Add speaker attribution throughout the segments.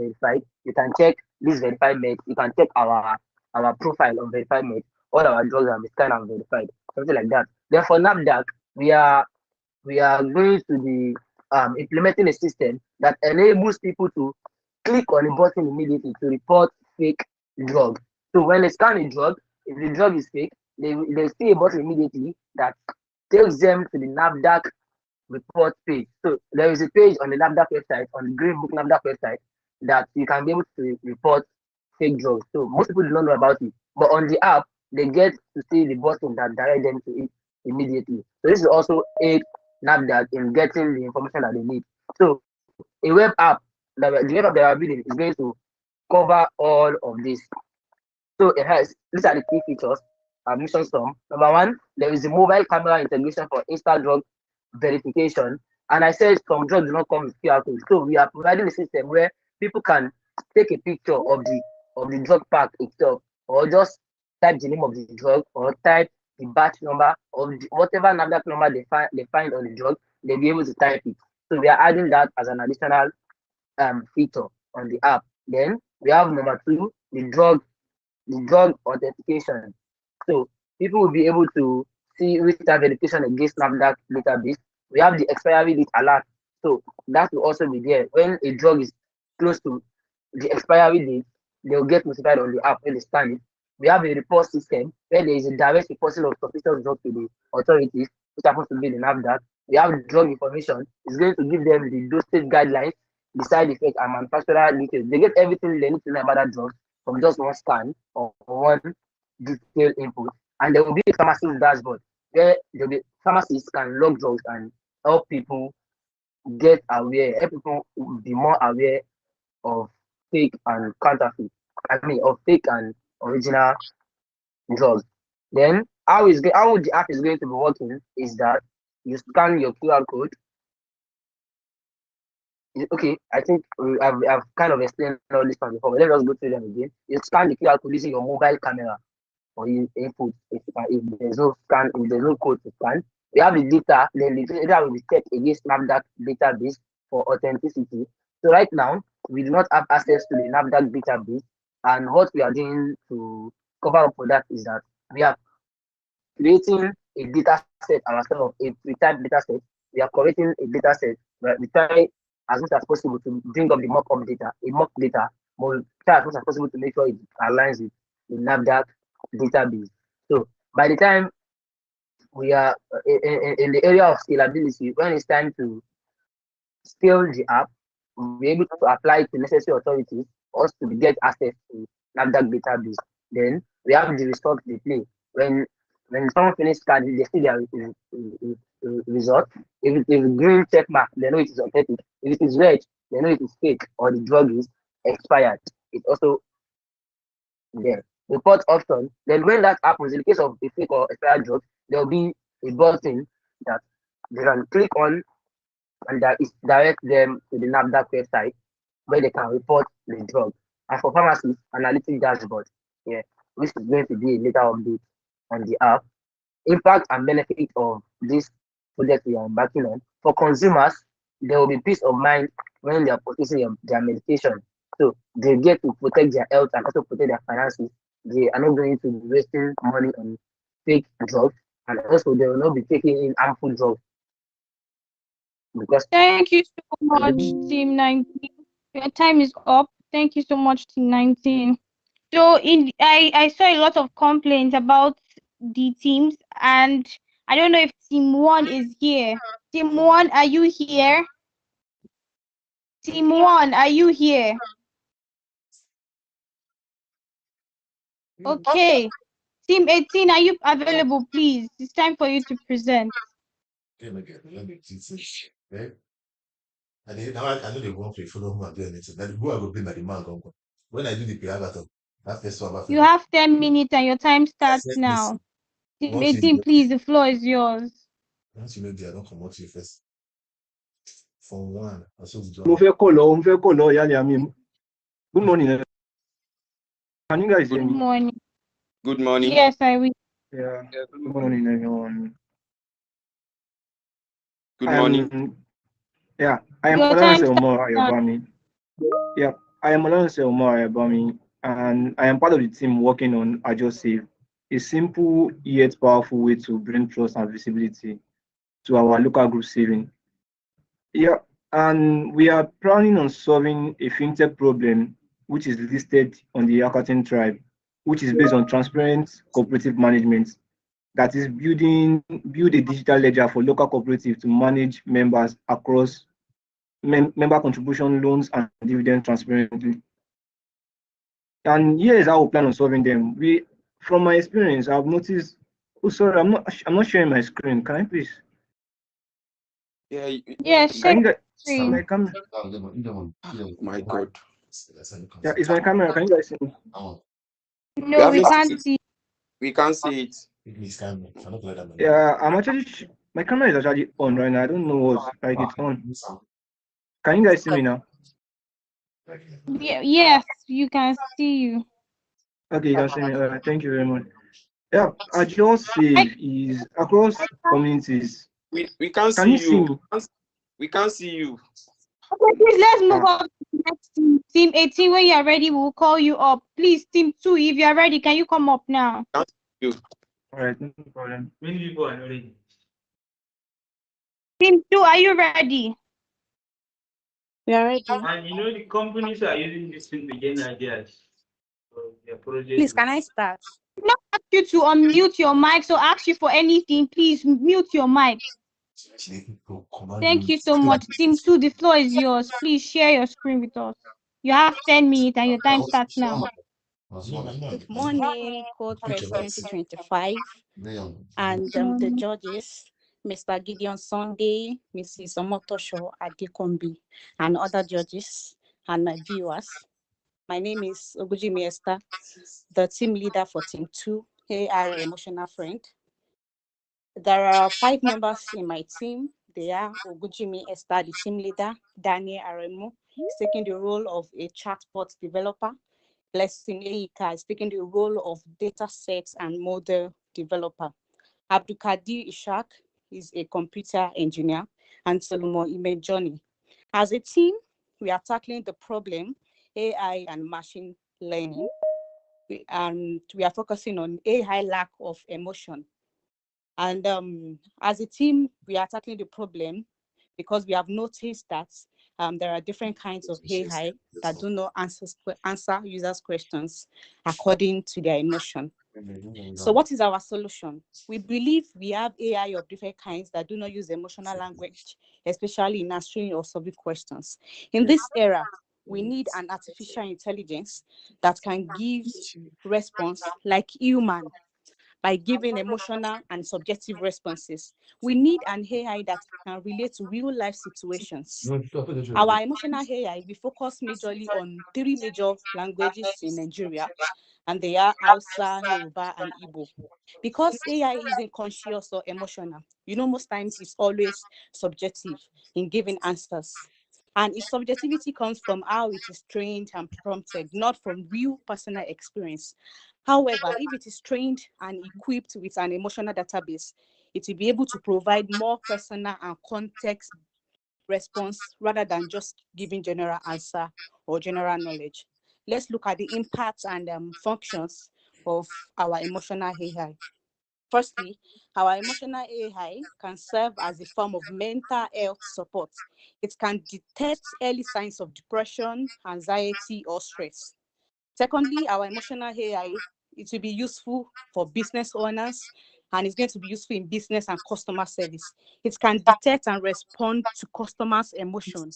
Speaker 1: verified. You can check this verified mate. You can check our profile on verified mate. All our drugs are scanned and verified, something like that. Then for NAFDAC, we are going to be implementing a system that enables people to click on a button immediately to report fake drug. So when they scan a drug, if the drug is fake, they see a button immediately that takes them to the NAFDAC report page. So there is a page on the NAFDAC website, on the Green Book NAFDAC website, that you can be able to report fake drugs. So most people do not know about it, but on the app, they get to see the button that direct them to it immediately. So this is also aid NAFDAC in getting the information that they need. So a web app, the web app that we are building is going to cover all of this. So it has, these are the key features. I've mentioned some. Number one, there is a mobile camera integration for instant drug verification. And I said some drugs do not come with QR code. So we are providing a system where people can take a picture of the drug pack itself, or just type the name of the drug, or type the batch number, or whatever NAFDAC number they find on the drug, they'll be able to type it. So we are adding that as an additional feature on the app. Then we have number two, the drug authentication. So people will be able to see real-time verification against NAFDAC database. We have the expiry date alert. So that will also be there. When a drug is close to the expiry date, they'll get notified on the app when they scan it. We have a report system where there is a direct reporting of suspicious drugs to the authorities, which happens to be the NAFDAC. We have drug information. It's going to give them the dosage guidelines, the side effects, and manufacturer details. They get everything they need to know about that drug from just one scan or one detailed input. And there will be a pharmacist dashboard where the pharmacists can log drugs and help people get aware, help people be more aware of fake and counterfeit. Of fake and original drugs. Then how the app is going to be working is that you scan your QR code. Okay, I think I've kind of explained all this one before, but let us go through them again. You scan the QR code using your mobile camera or you input if there's no scan, if there's no code to scan. We have the data, then the data will be checked against NAFDAC database for authenticity. So right now, we do not have access to the NAFDAC database, and what we are doing to cover up for that is that we are creating a data set ourselves, a pre-typed data set. We are creating a data set where we try as much as possible to bring up the mock-up data, but we try as much as possible to make sure it aligns with the NAFDAC database. So by the time we are in the area of scalability, when it's time to scale the app, we'll be able to apply to necessary authorities also to get access to NAFDAC database. Then we have the results they play. When someone finishes scanning, they see their result. If it is green check mark, they know it is authentic. If it is red, they know it is fake or the drug is expired. It's also there. Report option. Then when that happens, in the case of a fake or expired drug, there will be a button that they can click on, and that is direct them to the NAFDAC website where they can report the drug. And for pharmacists, analytic dashboard, which is going to be a later update on the app. Impact and benefit of this project we are embarking on. For consumers, there will be peace of mind when they are purchasing their medication. So they get to protect their health and also protect their finances. They are not going to be wasting money on fake drugs, and also they will not be taking in harmful drugs. Because
Speaker 2: thank you so much, Team 19. Your time is up. Thank you so much, Team 19. So I saw a lot of complaints about the teams, and I don't know if Team 1 is here. Team 1, are you here? Team 1, are you here? Okay. Team 18, are you available, please? It's time for you to present.
Speaker 3: I know they won't follow who and do anything. That who I will be by the man go. When I do the Hackathon, that first one.
Speaker 2: You have 10 minutes and your time starts now. Team 18, please, the floor is yours.
Speaker 3: Once you know they don't come out to you first. From one, I saw the
Speaker 4: Good morning. Can you guys hear me?
Speaker 2: Good morning.
Speaker 5: Good morning.
Speaker 2: Yes, I will.
Speaker 4: Yeah. Good morning, everyone.
Speaker 5: Good morning.
Speaker 4: Yeah, I am Olanse Omor Ayobami. Yeah, I am Alonso Omar Abami, and I am part of the team working on Agile Save, a simple yet powerful way to bring trust and visibility to our local group saving. Yeah, and we are planning on solving a fintech problem which is listed on the Hackathon tribe, which is based on transparent cooperative management. That is build a digital ledger for local cooperative to manage members across member contribution loans and dividend transparently. And here is how we plan on solving them. From my experience, I've noticed. Oh, sorry, I'm not sharing my screen. Can I please?
Speaker 5: Yeah.
Speaker 2: Yeah,
Speaker 4: Can
Speaker 2: share
Speaker 4: you guys?
Speaker 2: screen.
Speaker 4: My camera.
Speaker 5: My God.
Speaker 4: Yeah, it's my camera. Can you guys see me?
Speaker 5: We
Speaker 2: No, we
Speaker 5: haven't
Speaker 2: can't
Speaker 5: seen it.
Speaker 2: see.
Speaker 5: We can't see it.
Speaker 4: Yeah, my camera is actually on right now. I don't know what's like it's on. Can you guys see me now?
Speaker 2: Yeah, yes, you can see you.
Speaker 4: Okay, you can see me. All right, thank you very much. Yeah, Agile Save is across communities.
Speaker 5: We can't
Speaker 4: Can
Speaker 5: see
Speaker 4: you see
Speaker 5: you.
Speaker 4: me?
Speaker 5: We can't see you.
Speaker 2: Okay, please let's move
Speaker 4: Ah,
Speaker 2: on to the next team. Team 18, when you are ready, we'll call you up. Please, team 2, if you are ready, can you come up now?
Speaker 5: Can't see you.
Speaker 4: all right, no problem. Many people are not ready.
Speaker 2: Team 2, are you ready?
Speaker 6: We are ready.
Speaker 4: And the companies are using this thing to gain ideas for their projects.
Speaker 6: Please, can I start?
Speaker 2: Not ask you to unmute your mic, so ask you for anything. Please mute your mic. Thank you so much. Team 2, the floor is yours. Please share your screen with us. You have 10 minutes and your time starts now.
Speaker 6: Good morning, Codefest 2025. And the judges, Mr. Gideon Sunday, Mrs. Omotosho Adekombi, and other judges, and my viewers. My name is Ogujimi Esther, the team leader for Team 2, AI Emotional Friend. There are 5 members in my team. They are Ogujimi Esther, the team leader, Daniel Aremu is taking the role of a chatbot developer. Blessing Eika is taking the role of data sets and model developer. Abdulkadir Ishak is a computer engineer, and Solomon Imejoni. As a team, we are tackling the problem AI and machine learning, and we are focusing on AI lack of emotion. And as a team, we are tackling the problem because we have noticed that there are different kinds of AI that do not answer users' questions according to their emotion. So what is our solution? We believe we have AI of different kinds that do not use emotional language, especially in answering or solving questions. In this era, we need an artificial intelligence that can give response like human by giving emotional and subjective responses. We need an AI that can relate to real life situations. Our emotional AI, we focus majorly on 3 major languages in Nigeria, and they are Hausa, Yoruba, and Igbo. Because AI isn't conscious or emotional, most times it's always subjective in giving answers. And its subjectivity comes from how it is trained and prompted, not from real personal experience. However, if it is trained and equipped with an emotional database, it will be able to provide more personal and context response rather than just giving general answer or general knowledge. Let's look at the impacts and functions of our emotional AI. Firstly, our emotional AI can serve as a form of mental health support. It can detect early signs of depression, anxiety, or stress. Secondly, our emotional AI, it will be useful for business owners, and it's going to be useful in business and customer service. It can detect and respond to customers' emotion,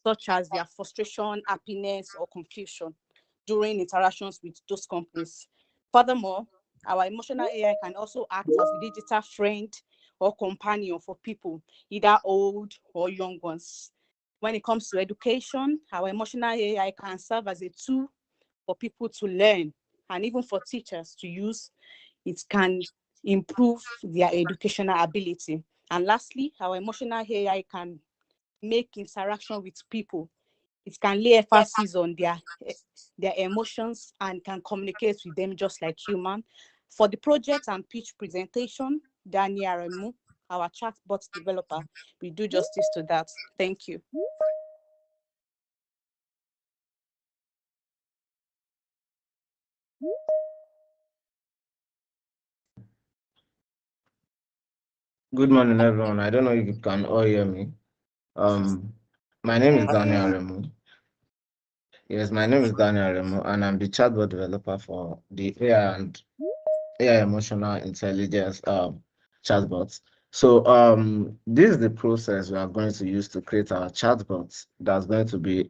Speaker 6: such as their frustration, happiness, or confusion during interactions with those companies. Furthermore, our emotional AI can also act as a digital friend or companion for people, either old or young ones. When it comes to education, our emotional AI can serve as a tool for people to learn, and even for teachers to use. It can improve their educational ability. And lastly, our emotional AI can make interaction with people. It can lay emphasis on their emotions and can communicate with them just like human. For the project and pitch presentation, Daniel Remu, our chatbot developer, will do justice to that. Thank you.
Speaker 7: Good morning, everyone. I don't know if you can all hear me. Um, my name is Daniel Remo. Yes, my name is Daniel Remo, and I'm the chatbot developer for the AI and AI emotional intelligence chatbots. So this is the process we are going to use to create our chatbots that's going to be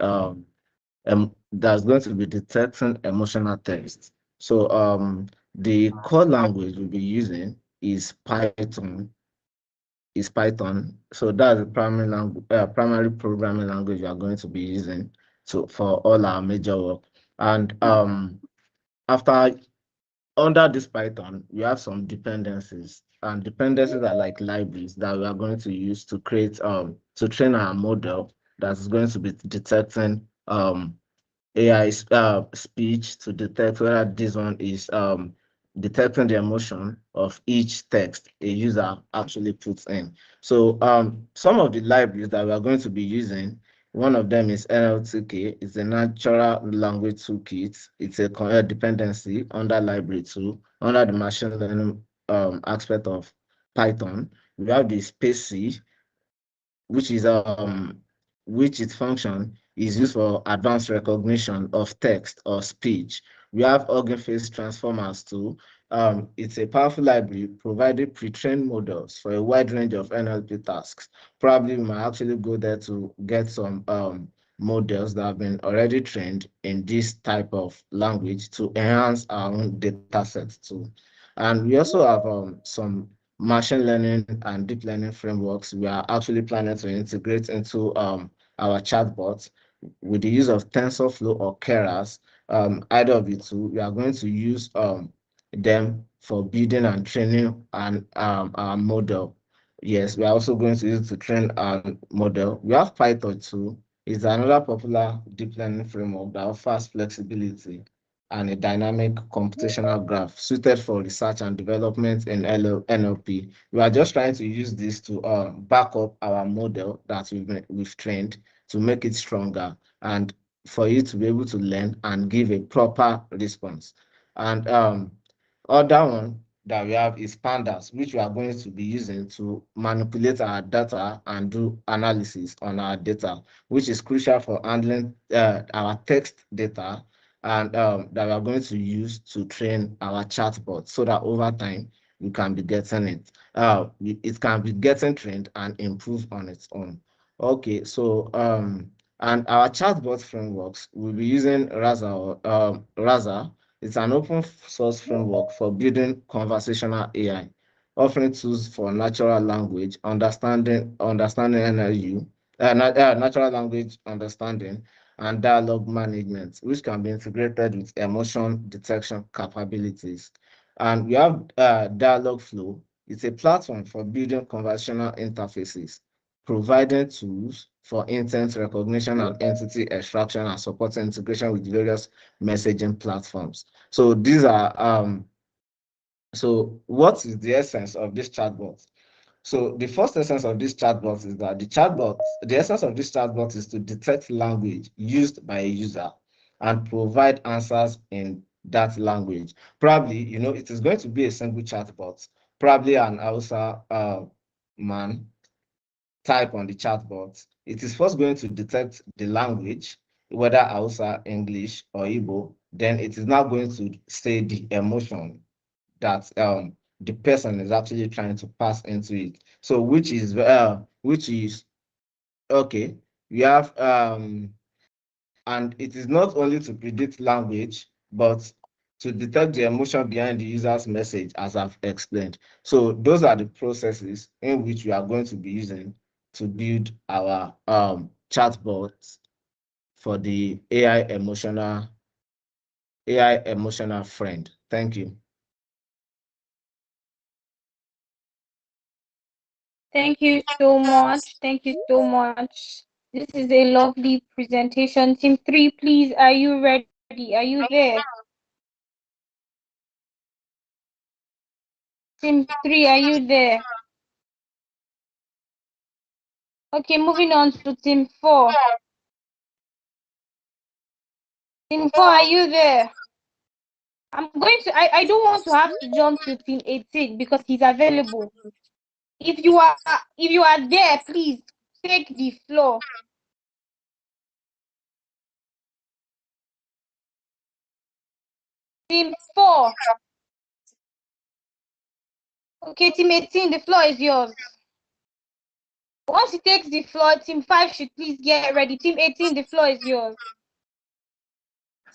Speaker 7: detecting emotional text. So the core language we'll be using is Python. So that's the primary programming language we are going to be using for all our major work. And after under this Python, we have some dependencies, and dependencies are like libraries that we are going to use to create to train our model that is going to be detecting AI speech to detect whether this one is detecting the emotion of each text a user actually puts in. So some of the libraries that we are going to be using, one of them is NLTK. It's a natural language toolkit. It's a dependency under library 2, under the machine learning aspect of Python. We have the SpaceC, which is which its function is used for advanced recognition of text or speech. We have Hugging Face Transformers too. It's a powerful library providing pre-trained models for a wide range of NLP tasks. Probably we might actually go there to get some models that have been already trained in this type of language to enhance our own data sets too. And we also have some machine learning and deep learning frameworks we are actually planning to integrate into our chatbots with the use of TensorFlow or Keras. Either of the two, we are going to use them for building and training and our model. Yes, we are also going to use it to train our model. We have Python too. It's another popular deep learning framework that offers flexibility and a dynamic computational graph suited for research and development in NLP. We are just trying to use this to back up our model that we've trained to make it stronger and for it to be able to learn and give a proper response. And other one that we have is pandas, which we are going to be using to manipulate our data and do analysis on our data, which is crucial for handling our text data and that we are going to use to train our chatbot so that over time we can be getting it. It can be getting trained and improve on its own. Okay, so and our chatbot frameworks will be using Raza. It's an open source framework for building conversational AI, offering tools for natural language understanding NLU, natural language understanding, and dialogue management, which can be integrated with emotion detection capabilities. And we have Dialogflow. It's a platform for building conversational interfaces, providing tools for intent recognition and entity extraction and supporting integration with various messaging platforms. So these are so what is the essence of this chatbot? So the first essence of this chatbot is that the essence of this chatbot is to detect language used by a user and provide answers in that language. Probably, it is going to be a single chatbot, probably an Hausa man type on the chatbot. It is first going to detect the language, whether Hausa, English, or Igbo. Then it is now going to say the emotion that the person is actually trying to pass into it. So which is okay. We have and it is not only to predict language, but to detect the emotion behind the user's message, as I've explained. So those are the processes in which we are going to be using to build our chatbots for the AI emotional friend. Thank you.
Speaker 2: Thank you so much. Thank you so much. This is a lovely presentation. Team 3, please, are you ready? Are you there? Team 3, are you there? Okay, moving on to Team 4. Team 4, are you there? I don't want to have to jump to team 18 because he's available. If you are there, please take the floor. Team 4. Okay, team 18, the floor is yours. Once he takes the floor, team 5 should please get ready. Team 18, the floor is yours.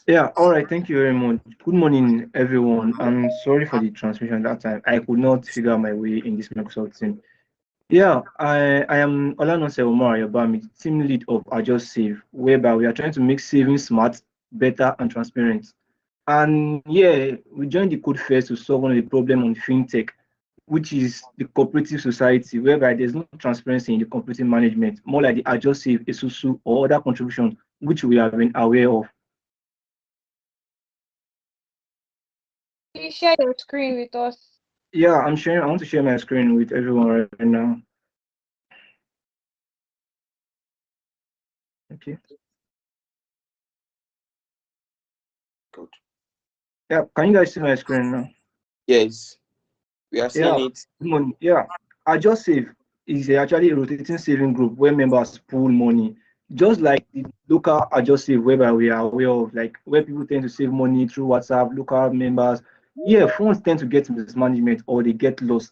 Speaker 4: Yeah, all right. Thank you very much. Good morning, everyone. I'm sorry for the transmission that time. I could not figure out my way in this Microsoft team. Yeah, I am Olanose Omar Yobami, team lead of Adjust Save, whereby we are trying to make saving smart, better, and transparent. And yeah, we joined the Codefest to solve one of the problems on fintech, which is the cooperative society, whereby there's no transparency in the cooperative management, more like the Adjust Save, Esusu, or other contributions, which we have been aware of.
Speaker 2: Please share your screen with us.
Speaker 4: Yeah, I'm sharing. I want to share my screen with everyone right now. Okay.
Speaker 5: Good.
Speaker 4: Yeah, can you guys see my screen now?
Speaker 5: Yes, we are seeing it.
Speaker 4: Money. Yeah, Adjust Save is actually a rotating saving group where members pool money, just like the local Adjust Save, whereby we are aware of, like where people tend to save money through WhatsApp, local members. Yeah, funds tend to get mismanagement or they get lost.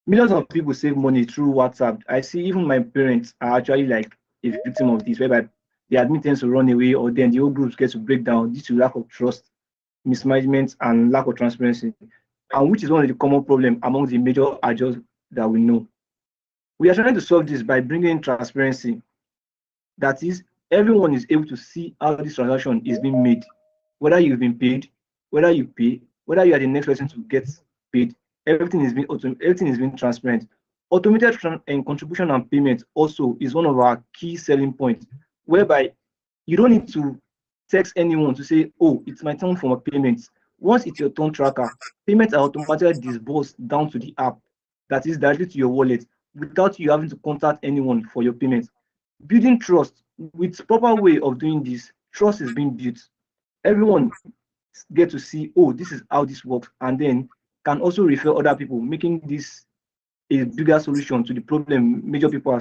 Speaker 4: Millions of people save money through WhatsApp. I see even my parents are actually like a victim of this, whereby the admin tends to run away or then the whole groups get to break down due to lack of trust, mismanagement, and lack of transparency, and which is one of the common problems among the major adjusters that we know. We are trying to solve this by bringing transparency. That is, everyone is able to see how this transaction is being made, whether you've been paid, whether you pay, whether you are the next person to get paid. Everything is being transparent. Automated and contribution and payment also is one of our key selling points, whereby you don't need to text anyone to say, "Oh, it's my turn for my payments." Once it's your turn tracker, payments are automatically disbursed down to the app, that is directly to your wallet, without you having to contact anyone for your payments. Building trust with proper way of doing this, trust is being built. Everyone get to see, oh, this is how this works, and then can also refer other people, making this a bigger solution to the problem major people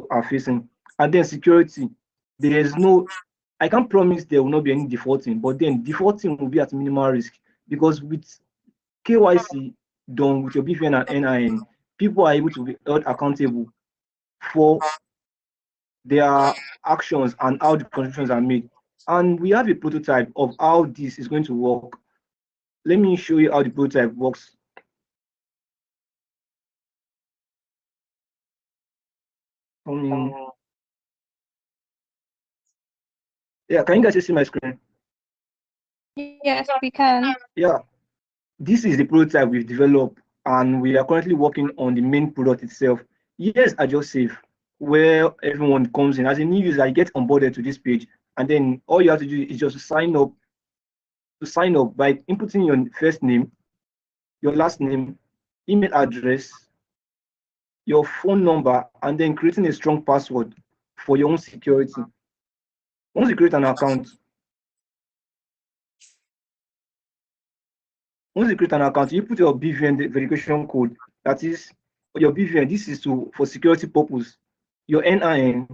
Speaker 4: are facing. And then security, there is no, I can't promise there will not be any defaulting, but then defaulting will be at minimal risk, because with KYC done with your BVN and NIN, people are able to be held accountable for their actions and how the contributions are made. And we have a prototype of how this is going to work. Let me show you how the prototype works. Yeah, can you guys see my screen?
Speaker 2: Yes, we can.
Speaker 4: Yeah, this is the prototype we've developed, and we are currently working on the main product itself. Yes, Adjust Save, where everyone comes in as a new user, you get onboarded to this page, and then all you have to do is just sign up. To sign up by inputting your first name, your last name, email address, your phone number, and then creating a strong password for your own security. Once you create an account, you put your BVN verification code. That is your BVN. This is for security purpose. Your NIN.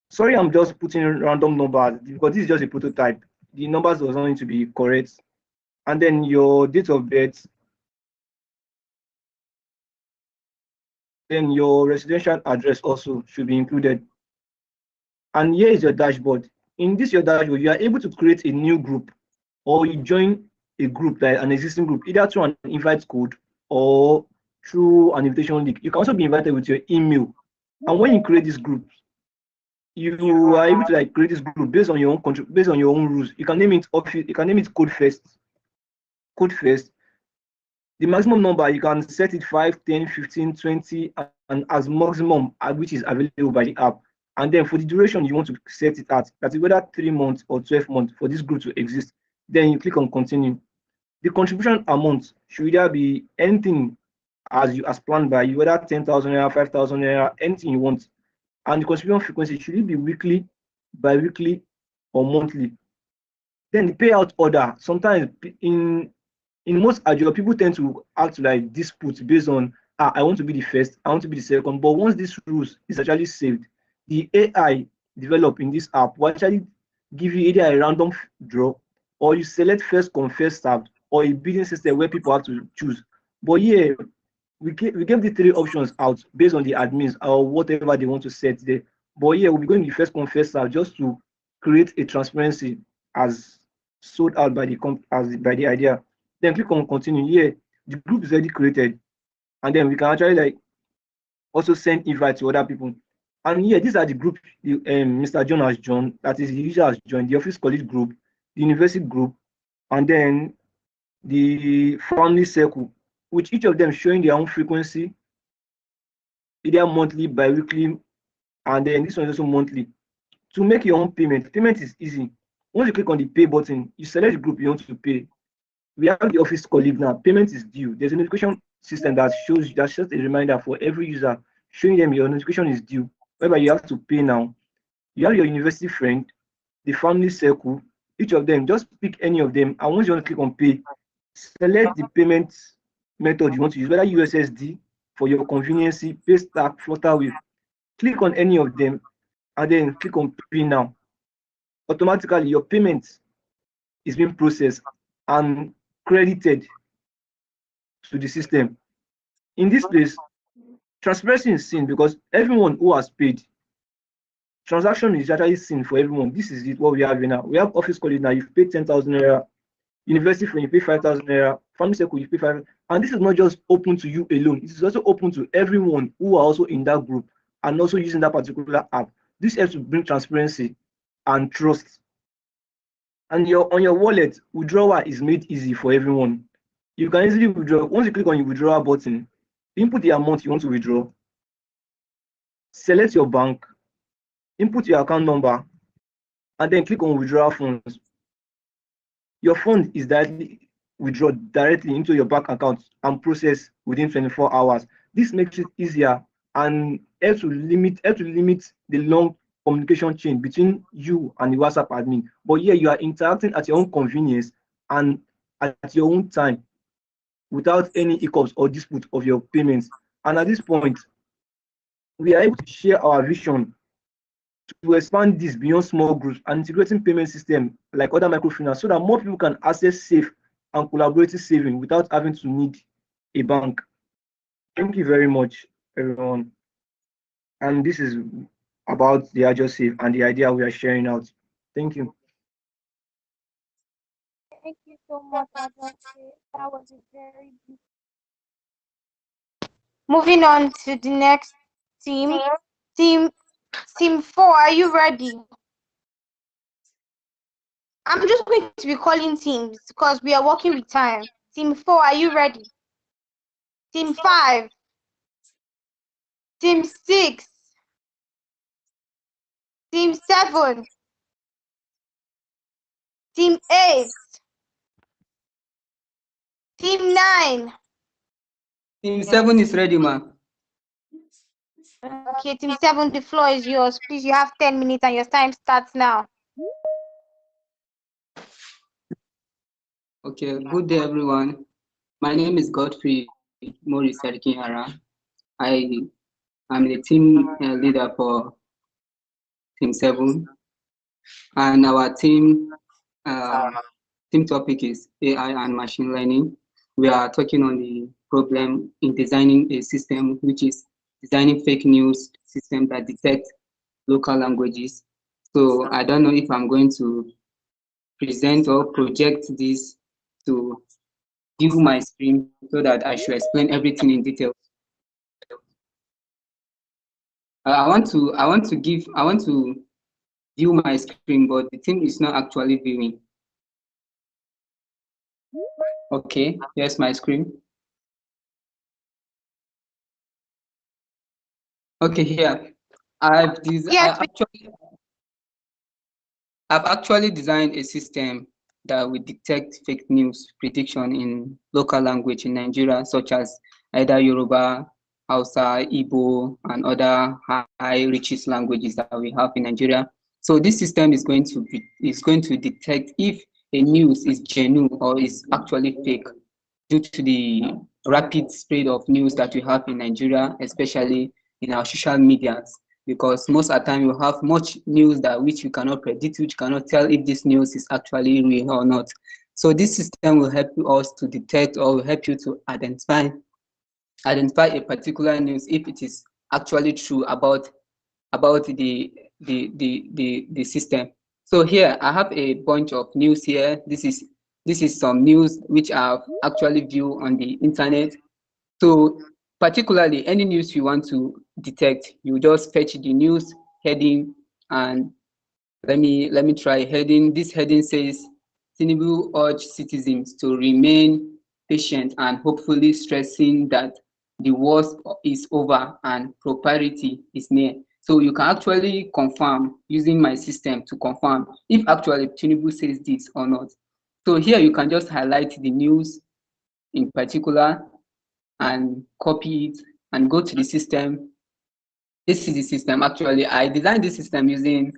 Speaker 4: Sorry, I'm just putting random numbers because this is just a prototype. The numbers does not need to be correct. And then your date of birth. Then your residential address also should be included. And here is your dashboard. In this your dashboard, you are able to create a new group, or you join a group, like an existing group, either through an invite code or through an invitation link. You can also be invited with your email. And when you create this group, you are able to like create this group based on your own rules. You can name it Codefest. Codefest. The maximum number you can set it 5, 10, 15, 20, and as maximum which is available by the app. And then for the duration you want to set it at, that is whether 3 months or 12 months for this group to exist. Then you click on continue. The contribution amount should either be anything as planned by you, whether 10,000 naira, 5,000 naira, anything you want. And the contribution frequency should it be weekly, bi-weekly, or monthly. Then the payout order, sometimes in in most agile, people tend to act like disputes based on I want to be the first, I want to be the second. But once this rules is actually saved, the AI developed in this app will actually give you either a random draw, or you select first come first served, or a bidding system where people have to choose. But yeah, we gave the three options out based on the admins or whatever they want to set there. But yeah, we'll be going to the first come first served just to create a transparency as sold out by the idea. Then click on continue. Here, the group is already created, and then we can actually like also send invite to other people. And here, these are the group Mr. John has joined. That is, the user has joined the office colleague group, the university group, and then the family circle, with each of them showing their own frequency, either monthly, bi-weekly, and then this one is also monthly. To make your own payment is easy. Once you click on the pay button, you select the group you want to pay. We have the office colleague now. Payment is due. There's a notification system that shows a reminder for every user, showing them your notification is due, whereby you have to pay now. You have your university friend, the family circle, each of them, just pick any of them. And once you want to click on pay, select the payment method you want to use, whether USSD for your convenience, Paystack, Flutterwave. Click on any of them and then click on pay now. Automatically, your payment is being processed and credited to the system. In this place, transparency is seen because everyone who has paid, transaction is actually seen for everyone. This is it, what we have now. We have office colleagues now, you've paid 10,000 naira, university friend, you pay 5,000 naira, family circle, you pay 5,000. And this is not just open to you alone, it is also open to everyone who are also in that group and also using that particular app. This helps to bring transparency and trust. And on your wallet, withdrawal is made easy for everyone. You can easily withdraw. Once you click on your withdrawal button, input the amount you want to withdraw, select your bank, input your account number, and then click on withdraw funds. Your fund is directly withdrawn directly into your bank account and processed within 24 hours. This makes it easier and helps to limit the long communication chain between you and the WhatsApp admin. But here you are interacting at your own convenience and at your own time without any hiccups or dispute of your payments. And at this point, we are able to share our vision to expand this beyond small groups and integrating payment system like other microfinance so that more people can access safe and collaborative saving without having to need a bank. Thank you very much, everyone. And this is about the Agile Save and the idea we are sharing out. Thank you.
Speaker 2: Thank you so much, Advocate. That was a very good. Moving on to the next team. Team 4, are you ready? I'm just going to be calling teams because we are working with time. Team 4, are you ready? Team 5. Team 6. Team 7. Team 8. Team 9.
Speaker 8: Team 7 is ready, ma'am.
Speaker 2: Okay, Team 7, the floor is yours. Please, you have 10 minutes and your time starts now.
Speaker 8: Okay, good day, everyone. My name is Godfrey Maurice Sarkinhara. I am the team leader for Team 7, and our team topic is AI and machine learning. We are talking on the problem in designing a system, which is designing fake news system that detects local languages. So I don't know if I'm going to present or project this to give my screen so that I should explain everything in detail. I want to view my screen, but the team is not actually viewing. Okay, here's my screen. Okay, here I've actually designed a system that will detect fake news prediction in local language in Nigeria, such as either Yoruba, Hausa, Igbo, and other high richest languages that we have in Nigeria. So this system is going to detect if a news is genuine or is actually fake. due to the rapid spread of news that we have in Nigeria, especially in our social medias, because most of the time you have much news that which you cannot predict, which cannot tell if this news is actually real or not. So this system will help us to detect or will help you to identify a particular news if it is actually true about the system. So here I have a bunch of news here. This is some news which I've actually viewed on the internet. So particularly any news you want to detect, you just fetch the news heading, and let me try heading. This heading says Tinubu urge citizens to remain patient and hopefully stressing that the worst is over and prosperity is near. So you can actually confirm using my system to confirm if actually Tinubu says this or not. So here you can just highlight the news in particular and copy it and go to the system. This is the system. Actually, I designed this system using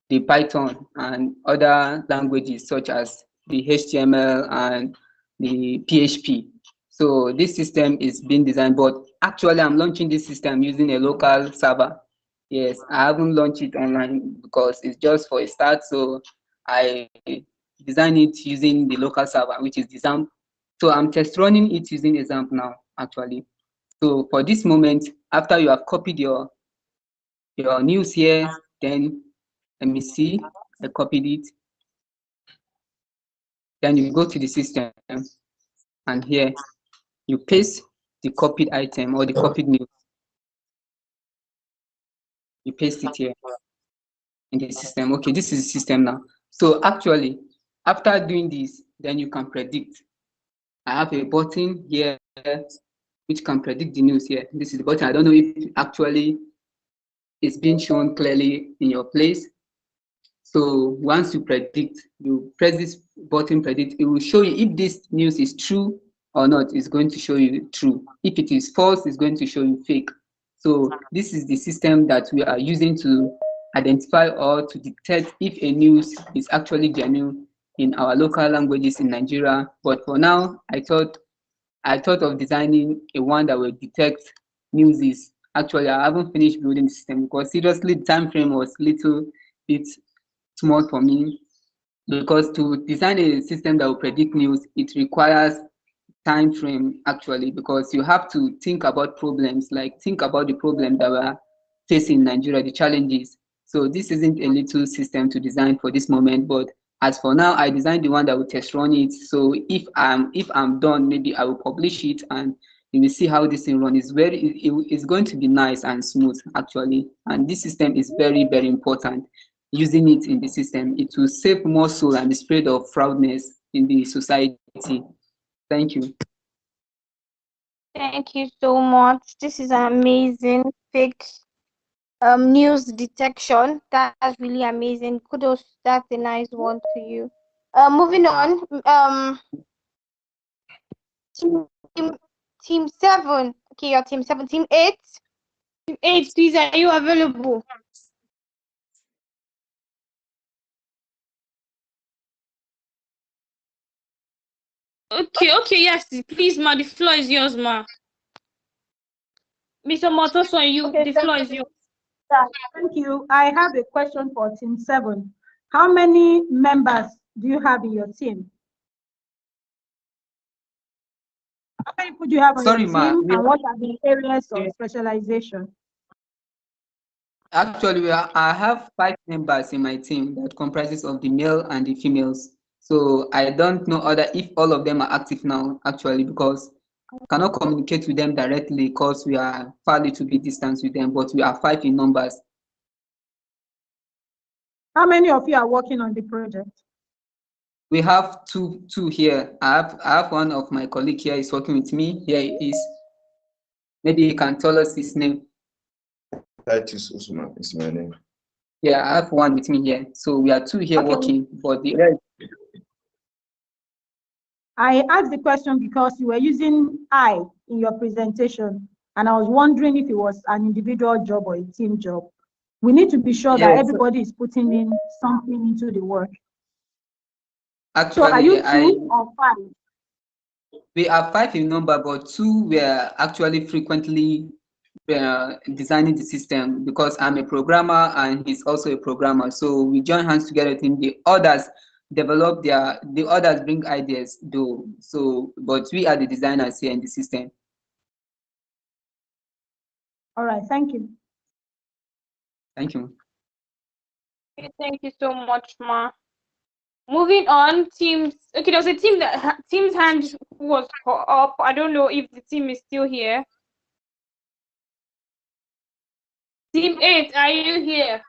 Speaker 8: the Python and other languages such as the HTML and the PHP. So this system is being designed, but actually I'm launching this system using a local server. Yes, I haven't launched it online because it's just for a start. So I designed it using the local server, which is the XAMPP. So I'm test running it using a XAMPP now, actually. So for this moment, after you have copied your news here, then let me see, I copied it. Then you go to the system, and here you paste the copied item or the copied news. You paste it here in the system. Okay, this is the system now. So actually, after doing this, then you can predict. I have a button here which can predict the news here. This is the button. I don't know if actually it's being shown clearly in your place. So once you predict, you press this button predict, it will show you if this news is true or not. It's going to show you true. If it is false, it's going to show you fake. So this is the system that we are using to identify or to detect if a news is actually genuine in our local languages in Nigeria. But for now, I thought of designing a one that will detect news. Actually, I haven't finished building the system because seriously, the time frame was little bit small for me, because to design a system that will predict news, it requires time frame actually, because you have to think about problems, like think about the problem that we're facing in Nigeria, the challenges. So this isn't a little system to design for this moment, but as for now, I designed the one that will test run it. So if I'm done, maybe I will publish it and you will see how this thing runs. It's going to be nice and smooth actually. And this system is very, very important. Using it in the system, it will save more soul and the spread of fraudness in the society. Thank you.
Speaker 2: Thank you so much. This is amazing. Fake news detection. That's really amazing. Kudos. That's a nice one to you. Moving on. Team 7. Okay, your team 7. Team 8. Team 8, please, are you available? Okay, yes, please, ma, the floor is yours, ma. Mr. Motoso, the floor is yours.
Speaker 9: Thank you. I have a question for Team 7. How many members do you have in your team? How many people do you have on your team, and what are the areas of specialization?
Speaker 8: Actually, I have 5 members in my team that comprises of the male and the females. So I don't know if all of them are active now, actually, because I cannot communicate with them directly because we are far little bit distance with them, but we are 5 in numbers.
Speaker 9: How many of you are working on the project?
Speaker 8: We have two here. I have one of my colleague here is working with me. Here he is. Maybe he can tell us his name.
Speaker 10: Titus Usman is my name.
Speaker 8: Yeah, I have one with me here. So we are 2 here working, but
Speaker 9: I asked the question because you were using I in your presentation, and I was wondering if it was an individual job or a team job. We need to be sure that everybody is putting in something into the work.
Speaker 8: Actually,
Speaker 9: So are you 2 or 5?
Speaker 8: We are 5 in number, but 2 were actually frequently designing the system because I'm a programmer and he's also a programmer. So we join hands together. In the others develop the others bring ideas though. So, but we are the designers here in the system.
Speaker 9: All right, thank you.
Speaker 8: Thank you.
Speaker 2: Okay, thank you so much, Ma. Moving on, teams. Okay, there was a team that team's hand was up. I don't know if the team is still here. Team 8, are you here?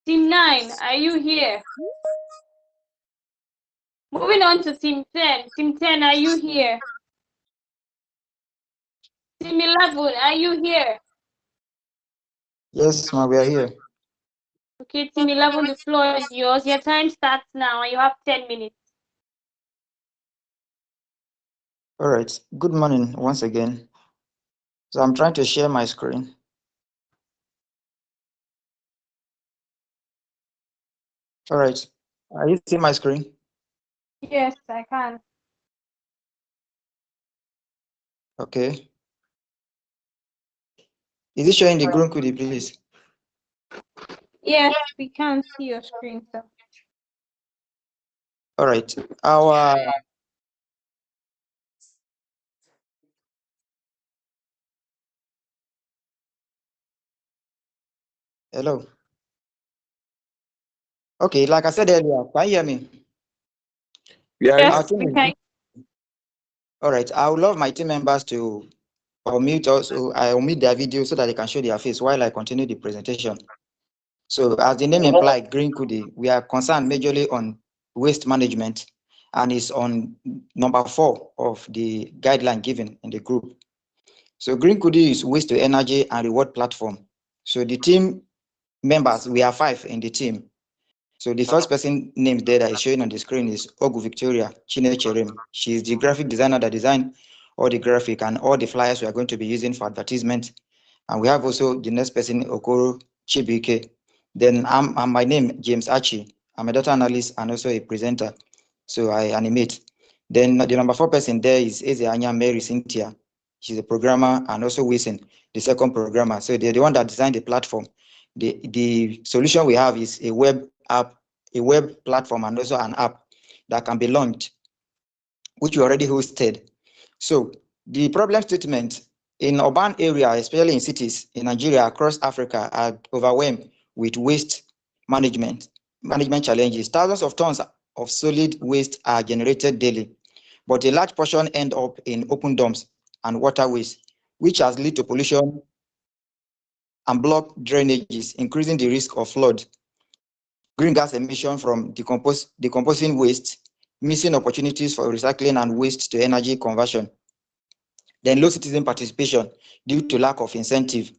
Speaker 2: Team 9, are you here? Moving on to team 10. Team 10, are you here? Team 11, are you here?
Speaker 11: Yes, ma, we are here.
Speaker 2: Okay, team 11, the floor is yours. Your time starts now and you have 10 minutes.
Speaker 11: All right. Good morning once again. So I'm trying to share my screen. All right. Are you seeing my screen?
Speaker 2: Yes, I can.
Speaker 11: Okay. Is it showing the green code, please?
Speaker 2: Yes, we can see your screen, sir.
Speaker 11: All right. Our hello. Okay, like I said earlier, can you hear me?
Speaker 2: Yes, we can.
Speaker 11: All right. I would love my team members to unmute also. I unmute their video so that they can show their face while I continue the presentation. So as the name implied, Green Kudi, we are concerned majorly on waste management and is on number 4 of the guideline given in the group. So Green Kudi is waste to energy and reward platform. So the team members, we are 5 in the team. So the first person named there that is showing on the screen is Ogu Victoria Chinecherem. She is the graphic designer that designed all the graphic and all the flyers we are going to be using for advertisement. And we have also the next person, Okoro Chibike. Then I'm my name, James Archie. I'm a data analyst and also a presenter. So I animate. Then the number 4 person there is Anya Mary Cynthia. She's a programmer and also Wilson, the second programmer. So they're the one that designed the platform. The solution we have is a web app, a web platform, and also an app that can be launched, which we already hosted. So the problem statement in urban areas, especially in cities in Nigeria, across Africa, are overwhelmed with waste management challenges. Thousands of tons of solid waste are generated daily, but a large portion end up in open dumps and waterways, which has led to pollution and blocked drainages, increasing the risk of flood, green gas emission from decomposing waste, missing opportunities for recycling and waste to energy conversion. Then low citizen participation due to lack of incentive.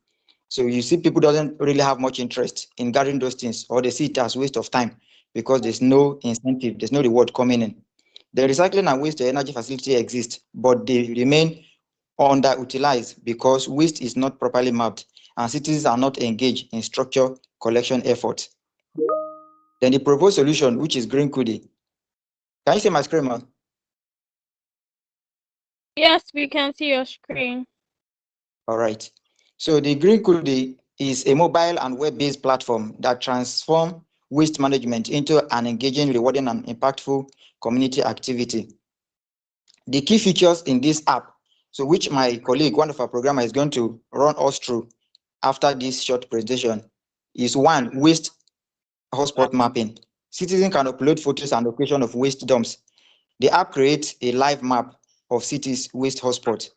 Speaker 11: So you see people doesn't really have much interest in gathering those things, or they see it as waste of time because there's no incentive, there's no reward coming in. The recycling and waste to energy facility exist, but they remain underutilized because waste is not properly mapped and cities are not engaged in structure collection efforts. Then the proposed solution, which is Green Kudi. Can you see my screen, man?
Speaker 2: Yes, we can see your screen.
Speaker 11: All right. So the Green Kudi is a mobile and web-based platform that transforms waste management into an engaging, rewarding, and impactful community activity. The key features in this app, so which my colleague, one of our programmers, is going to run us through after this short presentation, is 1, waste hotspot mapping. Citizens can upload photos and location of waste dumps. The app creates a live map of cities' waste hotspots.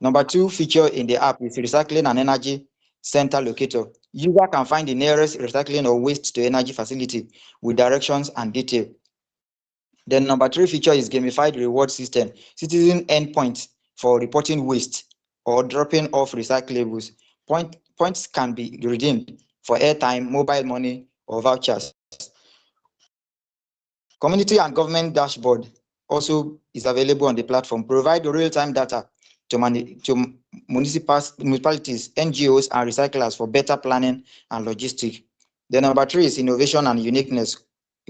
Speaker 11: Number 2 feature in the app is recycling and energy center locator. User can find the nearest recycling or waste to energy facility with directions and detail. Then number 3 feature is gamified reward system. Citizen endpoints for reporting waste or dropping off recyclables. Points can be redeemed for airtime, mobile money, or vouchers. Community and government dashboard also is available on the platform. Provide real-time data to municipalities, NGOs, and recyclers for better planning and logistics. The number 3 is innovation and uniqueness.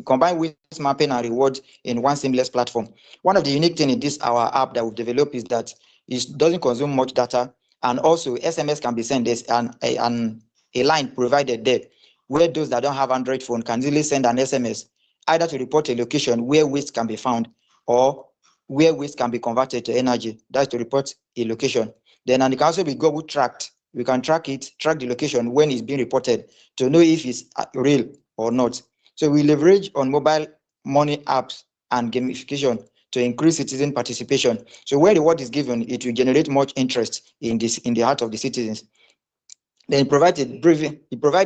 Speaker 11: combine waste mapping and reward in one seamless platform. One of the unique things in this our app that we've developed is that it doesn't consume much data, and also SMS can be sent. There's a line provided there where those that don't have Android phone can easily send an SMS either to report a location where waste can be found or where waste can be converted to energy. That's to report a location. Then, and it can also be Google tracked. We can track the location when it's being reported to know if it's real or not. So we leverage on mobile money apps and gamification to increase citizen participation. So where the reward is given, it will generate much interest in the heart of the citizens. Then provide a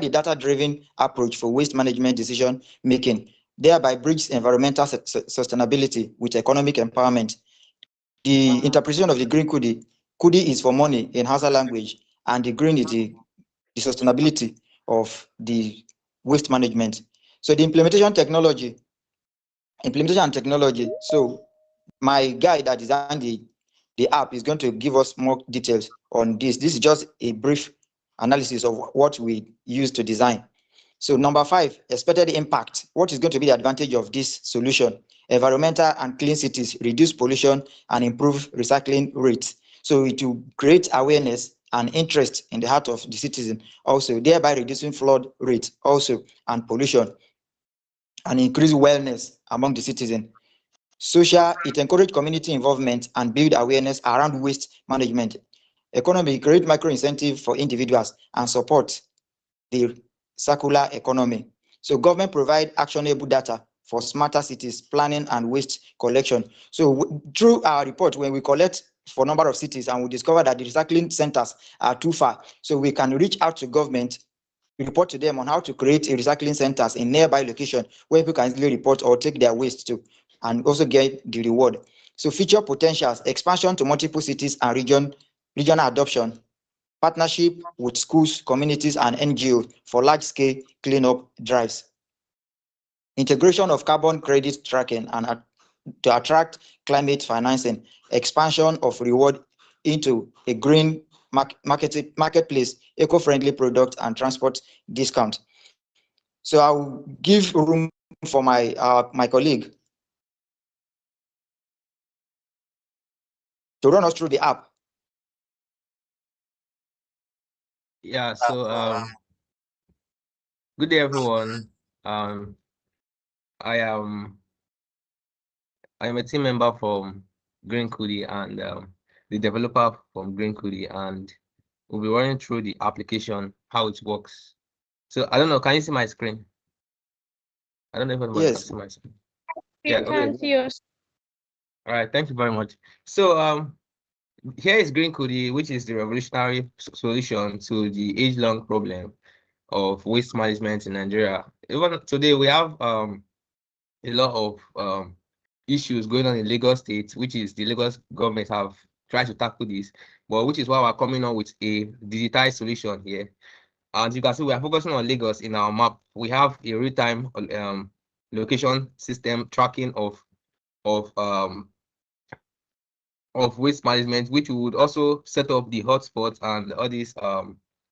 Speaker 11: data-driven approach for waste management decision making, thereby bridge environmental sustainability with economic empowerment. The interpretation of the green Kudi is for money in Hausa language, and the green is the sustainability of the waste management. So the implementation and technology. So my guy that designed the app is going to give us more details on this. This is just a brief analysis of what we use to design. So number 5, expected impact. What is going to be the advantage of this solution? Environmental and clean cities, reduce pollution and improve recycling rates. So it will create awareness and interest in the heart of the citizen, also thereby reducing flood rate also and pollution, and increase wellness among the citizen. Social, it encourage community involvement and build awareness around waste management. Economy, create micro incentive for individuals and support the circular economy. So government provide actionable data for smarter cities planning and waste collection. So through our report, when we collect for number of cities and we discover that the recycling centers are too far, so we can reach out to government, report to them on how to create a recycling centers in nearby location where people can easily report or take their waste to, and also get the reward. So future potentials, expansion to multiple cities and regional adoption, partnership with schools, communities, and NGOs for large-scale cleanup drives. Integration of carbon credit tracking and to attract climate financing, expansion of reward into a green marketplace, eco-friendly product and transport discount. So I'll give room for my colleague to run us through the app.
Speaker 12: Yeah, so good day everyone. I am a team member from Green Kudi and the developer from Green Kudi, and we'll be running through the application, how it works. So I don't know, can you see my screen? I don't know if anyone can see my screen.
Speaker 2: Yeah, can see us.
Speaker 12: All right, thank you very much. So here is Green Kudi, which is the revolutionary solution to the age-long problem of waste management in Nigeria. Even today, we have a lot of issues going on in Lagos State, which is the Lagos government have tried to tackle this, but which is why we're coming up with a digitized solution here. And you can see we are focusing on Lagos in our map. We have a real-time location system tracking of waste management, which would also set up the hotspots and all these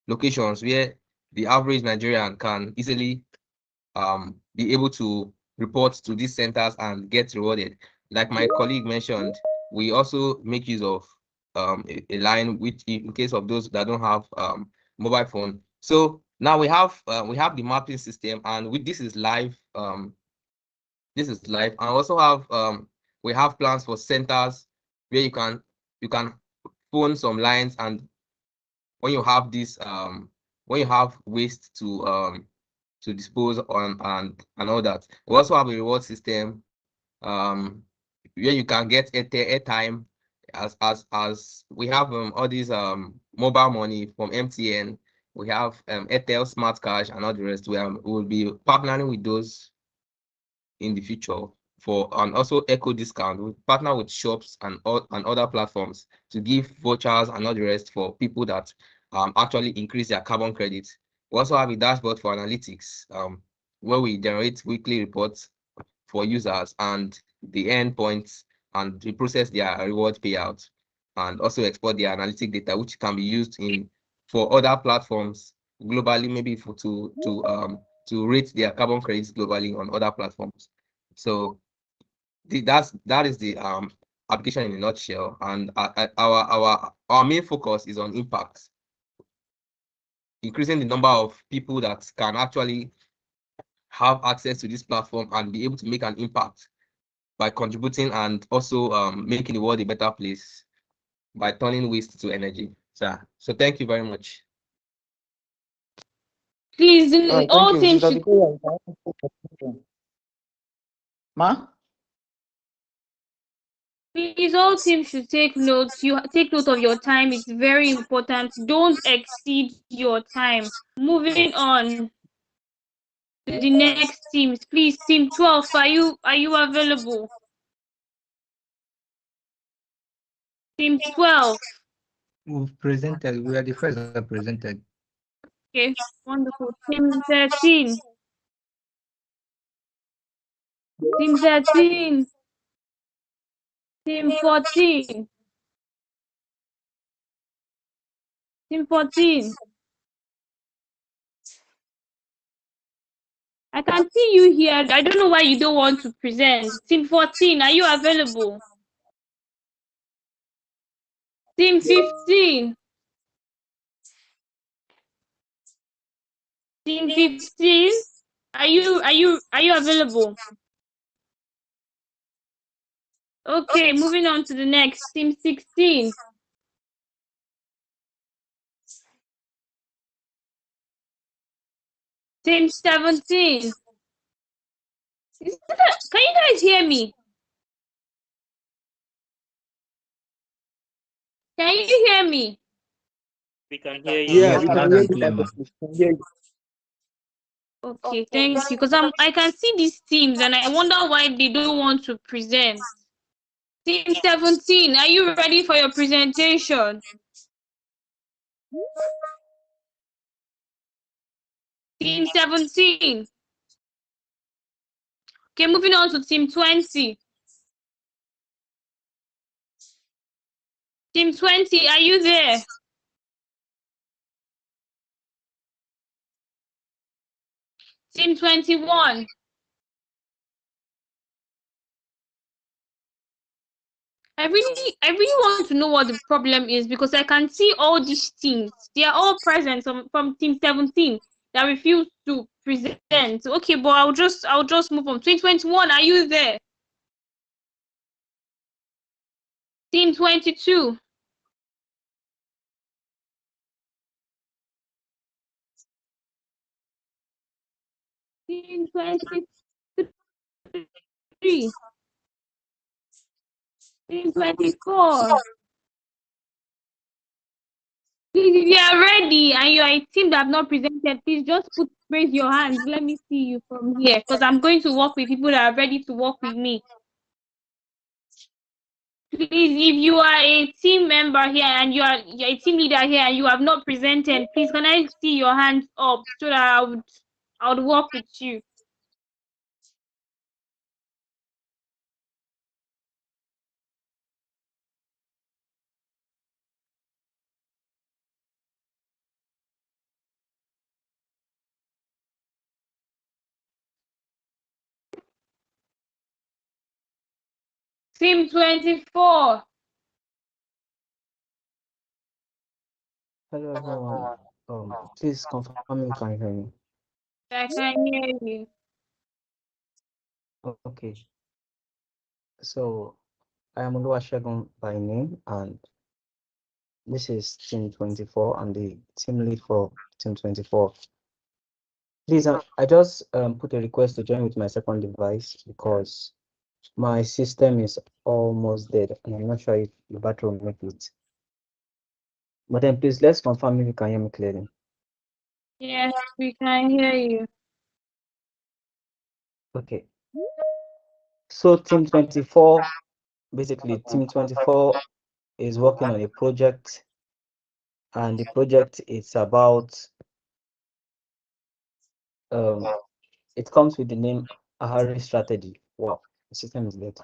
Speaker 12: locations where the average Nigerian can easily be able to report to these centers and get rewarded. Like my colleague mentioned, we also make use of a line which, in case of those that don't have mobile phone. So now we have the mapping system, and this is live. This is live, and also have we have plans for centers where you can phone some lines, and when you have this when you have waste to dispose on and all that. We also have a reward system where you can get airtime as we have all these mobile money from MTN. We have Airtel Smart Cash and all the rest. We will be partnering with those in the future and also eco discount. We partner with shops and other platforms to give vouchers and all the rest for people that actually increase their carbon credits. We also have a dashboard for analytics where we generate weekly reports for users and the endpoints, and we process their reward payouts, and also export their analytic data, which can be used for other platforms globally, maybe to to rate their carbon credits globally on other platforms. So that is the application in a nutshell. And our main focus is on impact, increasing the number of people that can actually have access to this platform and be able to make an impact by contributing and also making the world a better place by turning waste to energy. So thank you very much.
Speaker 2: Please,
Speaker 11: All right,
Speaker 2: all
Speaker 11: thank you.
Speaker 2: teams
Speaker 11: Sister
Speaker 2: should,
Speaker 11: Victoria, Ma?
Speaker 2: please, all teams should take notes. You take note of your time. It's very important. Don't exceed your time. Moving on to the next teams. Please, team 12, are you available? Team 12.
Speaker 13: We've presented. We are the first that presented.
Speaker 2: Okay, wonderful. Team 13. Team 13. Team 14. Team 14. I can see you here. I don't know why you don't want to present. Team 14, are you available? Team 15. Team 15. Are you available? Okay, moving on to the next. Team 16. Team 17. Can you guys hear me? Can you hear me?
Speaker 5: We can hear you.
Speaker 4: Yeah,
Speaker 13: Yes,
Speaker 4: we can
Speaker 13: loud
Speaker 4: hear
Speaker 13: and
Speaker 4: you
Speaker 13: clear, ma'am.
Speaker 4: perfectly. We can hear you.
Speaker 2: Okay, thank you. Because I can see these teams and I wonder why they don't want to present. Team 17, are you ready for your presentation? Team 17. Okay, moving on to team 20. Team 20, are you there? Team 21. I really want to know what the problem is because I can see all these teams. They are all present from team 17 that refuse to present. Okay, but I'll just move on. Team 21, are you there? Team 22. Team 23. Team 24. Please, if you are ready and you are a team that have not presented, please just raise your hands. Let me see you from here because I'm going to work with people that are ready to work with me. Please, if you are a team member here and you're a team leader here and you have not presented, please can I see your hands up so that I would work with you. Team 24.
Speaker 7: Hello, everyone. Please confirm you can hear me.
Speaker 2: I can hear you.
Speaker 7: Okay. So I am Oluwasegun by name, and this is Team 24. I'm the team lead for Team 24. Please, I just put a request to join with my second device because my system is almost dead, and I'm not sure if the battery will make it. But then please, let's confirm if you can hear me clearly.
Speaker 2: Yes, we can hear you.
Speaker 7: Okay. So Team 24, basically Team 24 is working on a project, and the project is about, it comes with the name Ahari Strategy. Wow, the system is dead.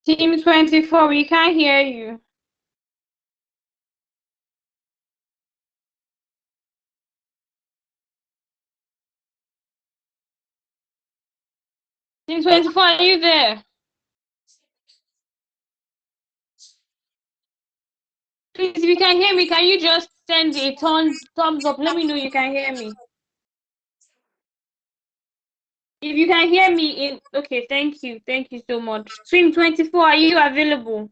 Speaker 2: Team 24, we can't hear you. Team 24, are you there? Please, if you can hear me, can you just send a thumbs up? Let me know you can hear me. If you can hear me, okay, thank you so much. Team 24, are you available?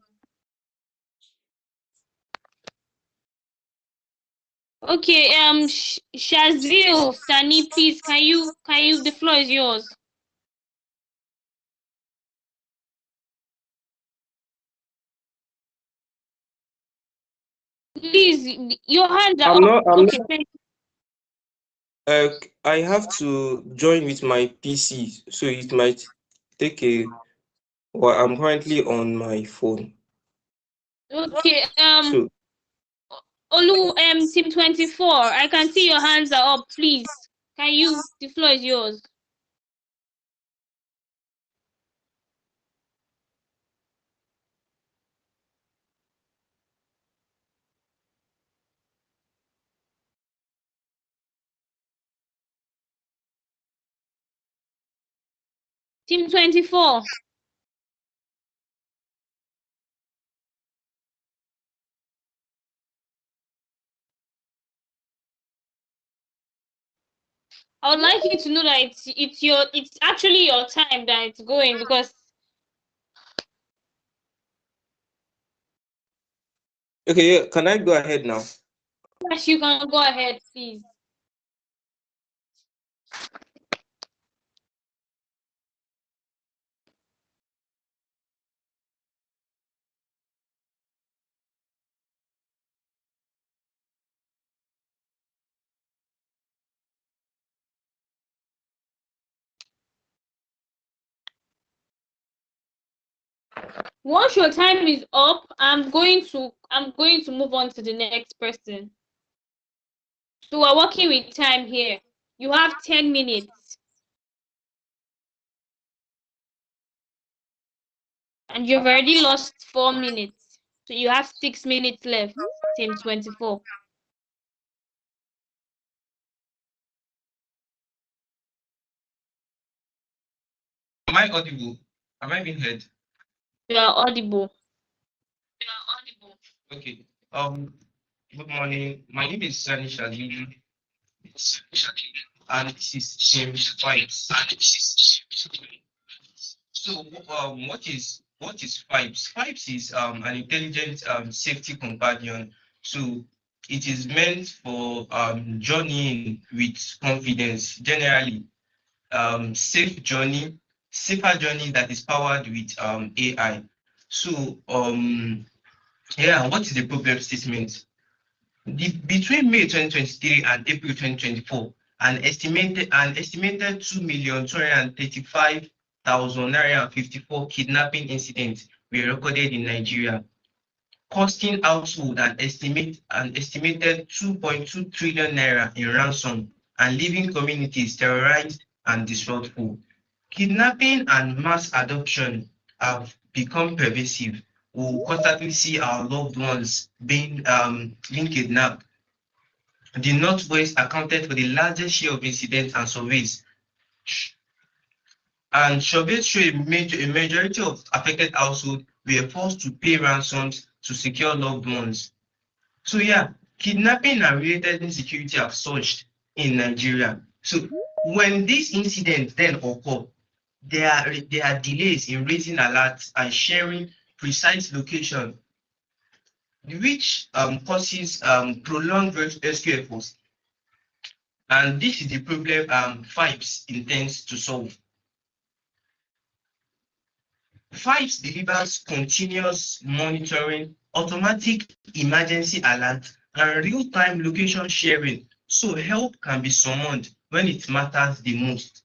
Speaker 2: Okay, Shazil, Sani, please, can you, the floor is yours. Please, your hands are up. Okay, thank you.
Speaker 14: I have to join with my PC, so it might take a while. I'm currently on my phone.
Speaker 2: Okay,
Speaker 14: So
Speaker 2: Olu, Team 24, I can see your hands are up, please. Can you, the floor is yours. Team 24. I would like you to know that it's actually your time that it's going, because
Speaker 14: okay, yeah, can I go ahead now?
Speaker 2: yes, you can go ahead, please. Once your time is up, I'm going to move on to the next person. So we're working with time here. You have 10 minutes. And you've already lost 4 minutes. So you have 6 minutes left, Team 24.
Speaker 12: Am I audible? Am I being heard?
Speaker 2: You are audible.
Speaker 12: Okay. Good morning. My name is Sani Shadidi, and this is Team Vibes. So, what is Vibes? Vibes is an intelligent safety companion. So, it is meant for journeying with confidence. Generally, safer journey that is powered with AI. So, yeah, what is the problem statement? Between May 2023 and April 2024, an estimated 2,235,954 kidnapping incidents were recorded in Nigeria, costing household an estimated 2.2 trillion naira in ransom and leaving communities terrorized and distrustful. Kidnapping and mass adoption have become pervasive. We constantly see our loved ones being kidnapped. The Northwest accounted for the largest share of incidents and surveys. And surveys show a majority of affected households were forced to pay ransoms to secure loved ones. So yeah, kidnapping and related insecurity have surged in Nigeria. So when these incidents then occur, there are delays in raising alerts and sharing precise location, which causes prolonged rescue efforts. And this is the problem FIPES intends to solve. FIPES delivers continuous monitoring, automatic emergency alert,
Speaker 15: and real-time location sharing, so help can be summoned when it matters the most.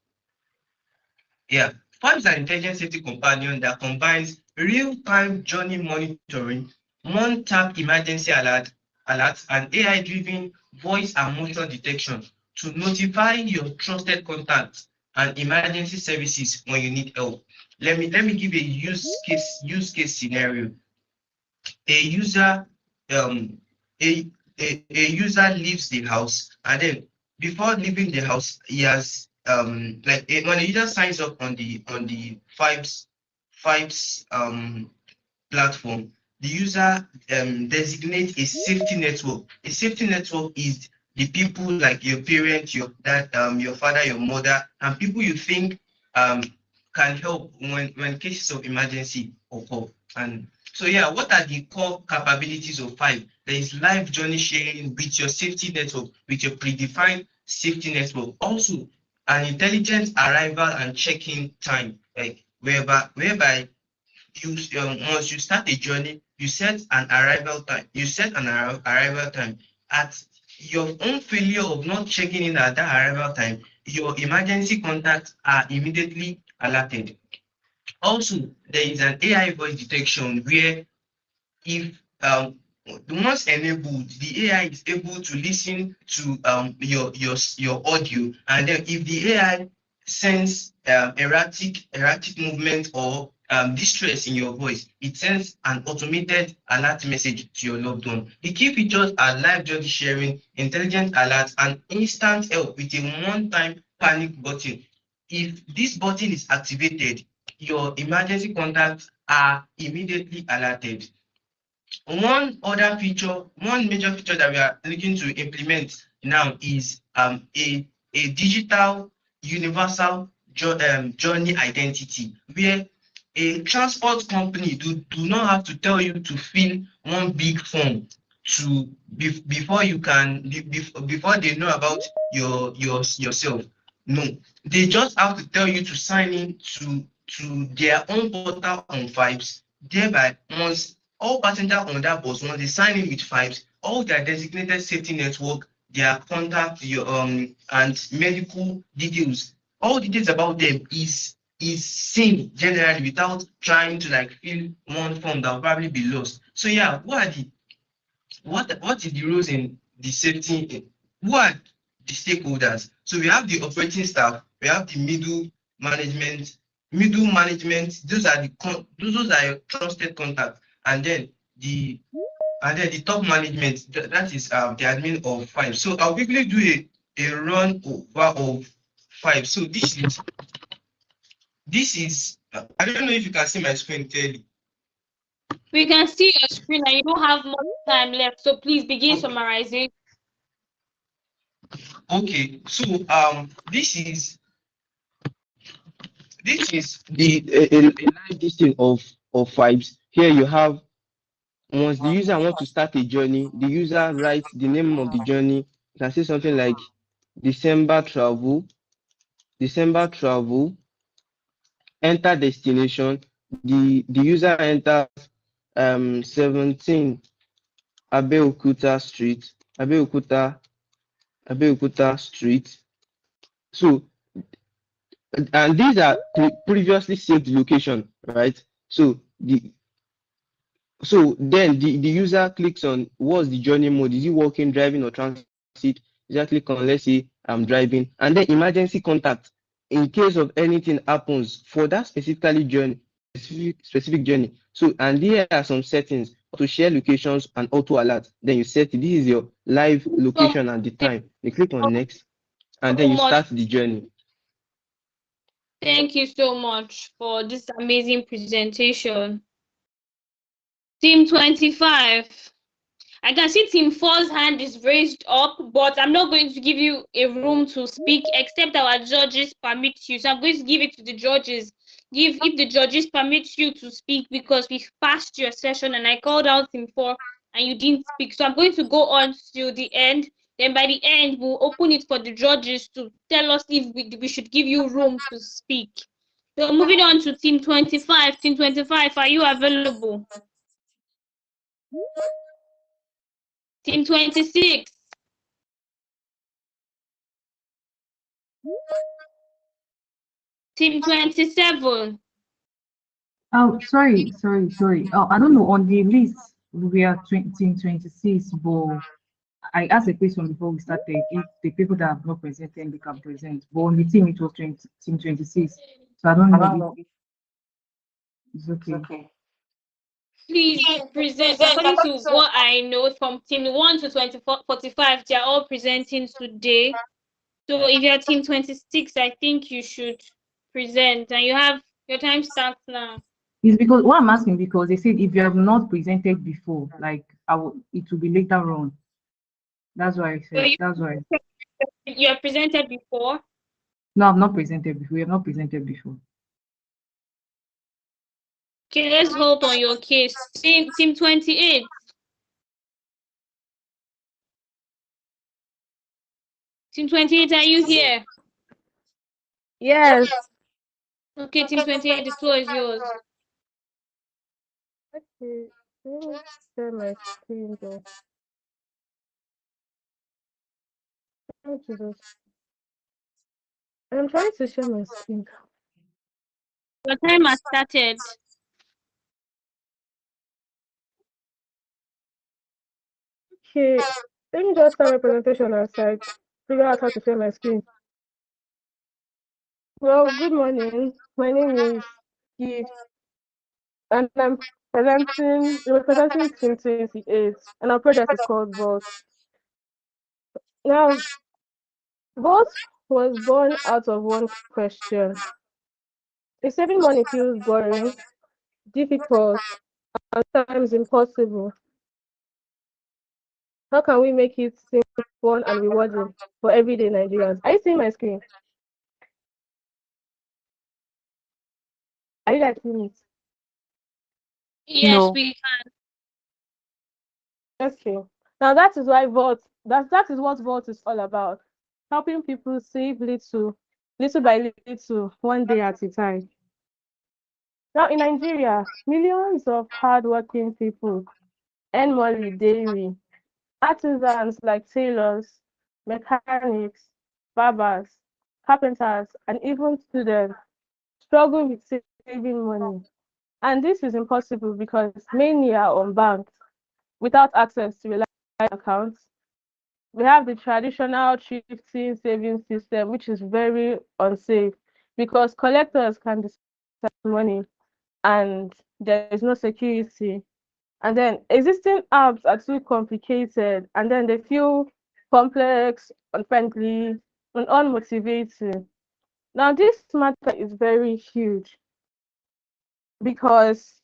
Speaker 15: Yeah, FAB is an intelligent safety companion that combines real-time journey monitoring, one-tap emergency alerts, and AI-driven voice and motion detection to notify your trusted contacts and emergency services when you need help. Let me give a use case scenario. A user um a user leaves the house, and then before leaving the house he has when a user signs up on the Fibes platform, the user designates a safety network. A safety network is the people like your parents, your dad, your father, your mother, and people you think can help when cases of emergency occur. And so yeah, what are the core capabilities of Five? There is live journey sharing with your safety network, with your predefined safety network. Also, an intelligent arrival and check-in time, like whereby you once you start a journey, you set an arrival time. You set an arrival time. At your own failure of not checking in at that arrival time, your emergency contacts are immediately alerted. Also, there is an AI voice detection where if once enabled, the AI is able to listen to your audio, and then if the AI sense erratic movement or distress in your voice, it sends an automated alert message to your loved one. The key features are live journey sharing, intelligent alerts, and instant help with a one-time panic button. If this button is activated, your emergency contacts are immediately alerted. One major feature that we are looking to implement now is a digital universal journey identity, where a transport company do not have to tell you to fill one big form before you can before they know about yourself. No, they just have to tell you to sign in to their own portal on Vibes. Thereby, once all passengers on that bus, once they sign in with Vibes, all their designated safety network, their contact, and medical details, all details about them is seen generally without trying to like fill one form that will probably be lost. So yeah, what is the roles in the safety? Who are the stakeholders? So we have the operating staff, we have the management, middle management. Those are your trusted contacts, and then the top management. That is the admin of Five. So I'll quickly do a run over of Five. So this is I don't know if you can see my screen clearly.
Speaker 2: We can see your screen and you don't have much time left, so please begin summarizing.
Speaker 15: Okay, so this is the a live listing of Vibes. Here you have, once the user wants to start a journey, the user writes the name of the journey. You can say something like December travel, enter destination. The user enters 17 Abeokuta Street. So, and these are previously saved location, right? So then the user clicks on what's the journey mode. Is he walking, driving, or transit? Is that click on, let's say I'm driving, and then emergency contact in case of anything happens for that specific journey. So, and here are some settings to share locations and auto alert. Then you set it. This is your live location and the time. You click on next, and then you start the journey.
Speaker 2: Thank you so much for this amazing presentation. Team 25. I can see Team 4's hand is raised up, but I'm not going to give you a room to speak except our judges permit you. So I'm going to give it to the judges. If the judges permit you to speak, because we've passed your session and I called out Team 4 and you didn't speak. So I'm going to go on till the end. Then by the end, we'll open it for the judges to tell us if we should give you room to speak. So moving on to Team 25. Team 25, are you available? Team 26. Team 27.
Speaker 16: Oh, sorry. Oh, I don't know. On the list, we are team 26, but I asked a question before we started. If the people that have not presented, they can present. But on the team, it was team 26. So I don't know if it's okay.
Speaker 2: Please present. According to what I know, from team 1 to 45, they are all presenting today. So if you're team 26, I think you should present. And you have your time starts now.
Speaker 16: It's because what I'm asking, because they said if you have not presented before, like it will be later on. That's why I said. That's why.
Speaker 2: You have presented before?
Speaker 16: No, I've not presented before. We have not presented before.
Speaker 2: Okay, let's hold on your case. Team 28. Team 28, are you here?
Speaker 17: Yes.
Speaker 2: Okay, Team 28, the floor is yours.
Speaker 17: Okay, let me share my screen though. How to do? I'm trying to share my screen.
Speaker 2: Your time has started.
Speaker 17: Okay, let me just start my presentation outside. Figure out how to share my screen. Well, good morning. My name is Gi, and I'm representing Team 28, and our project is called Vault. Now, Vault was born out of one question. If saving money feels boring, difficult, and sometimes impossible, how can we make it seem fun and rewarding for everyday Nigerians? Are you seeing my screen? Are you guys seeing it?
Speaker 2: Yes, we can.
Speaker 17: Okay. Now that is why Vault, that is what Vault is all about. Helping people save little by little, one day at a time. Now in Nigeria, millions of hardworking people earn money daily. Artisans like tailors, mechanics, barbers, carpenters, and even students struggle with saving money. And this is impossible because many are unbanked without access to reliable accounts. We have the traditional thrifting savings system, which is very unsafe because collectors can decide money and there is no security. And then existing apps are too complicated and then they feel complex, unfriendly, and unmotivating. Now, this matter is very huge because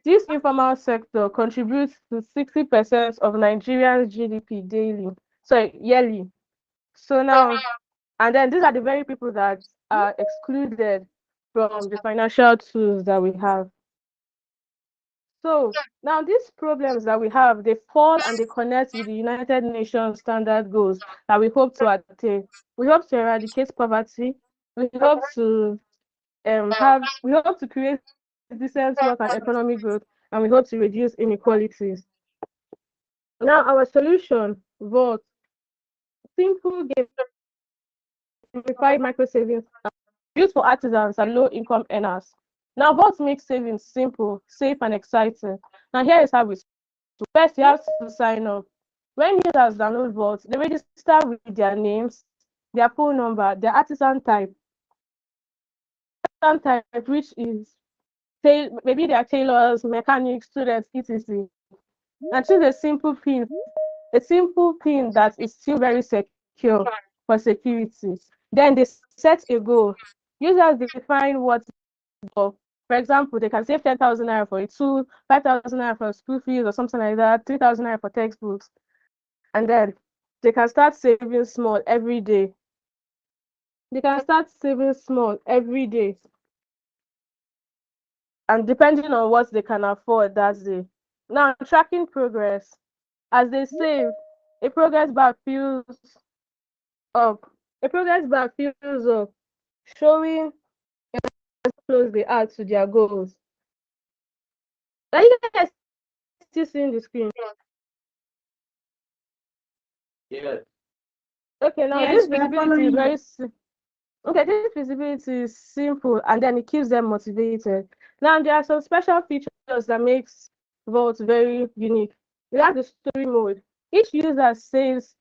Speaker 17: this informal sector contributes to 60% of Nigeria's GDP yearly. So now, and then these are the very people that are excluded from the financial tools that we have. So now these problems that we have, they fall and they connect with the United Nations standard goals that we hope to attain. We hope to eradicate poverty. We hope to create decent work and economic growth, and we hope to reduce inequalities. Now our solution, Vault, simple gamified micro savings used for artisans and low-income earners. Now, Vault makes savings simple, safe, and exciting. Now, here is how we do. First, you have to sign up. When users download Vault, they register with their names, their phone number, their artisan type, which is maybe they are tailors, mechanics, students, etc. And choose a simple PIN that is still very secure for security. Then they set a goal. Users define what goal. For example, they can save 10,000 naira for a tool, 5,000 naira for school fees or something like that, 3,000 naira for textbooks. And then they can start saving small every day. And depending on what they can afford that day. Now, tracking progress. As they save, a progress bar fills up. Showing how close they are to their goals. Are you guys still seeing the screen?
Speaker 1: Yeah.
Speaker 17: Okay, now
Speaker 9: Yes,
Speaker 17: this
Speaker 9: we are
Speaker 17: visibility is
Speaker 9: following
Speaker 17: very
Speaker 9: you.
Speaker 17: okay. This visibility is simple, and then it keeps them motivated. Now there are some special features that makes Vault very unique. We have the story mode. Each user says,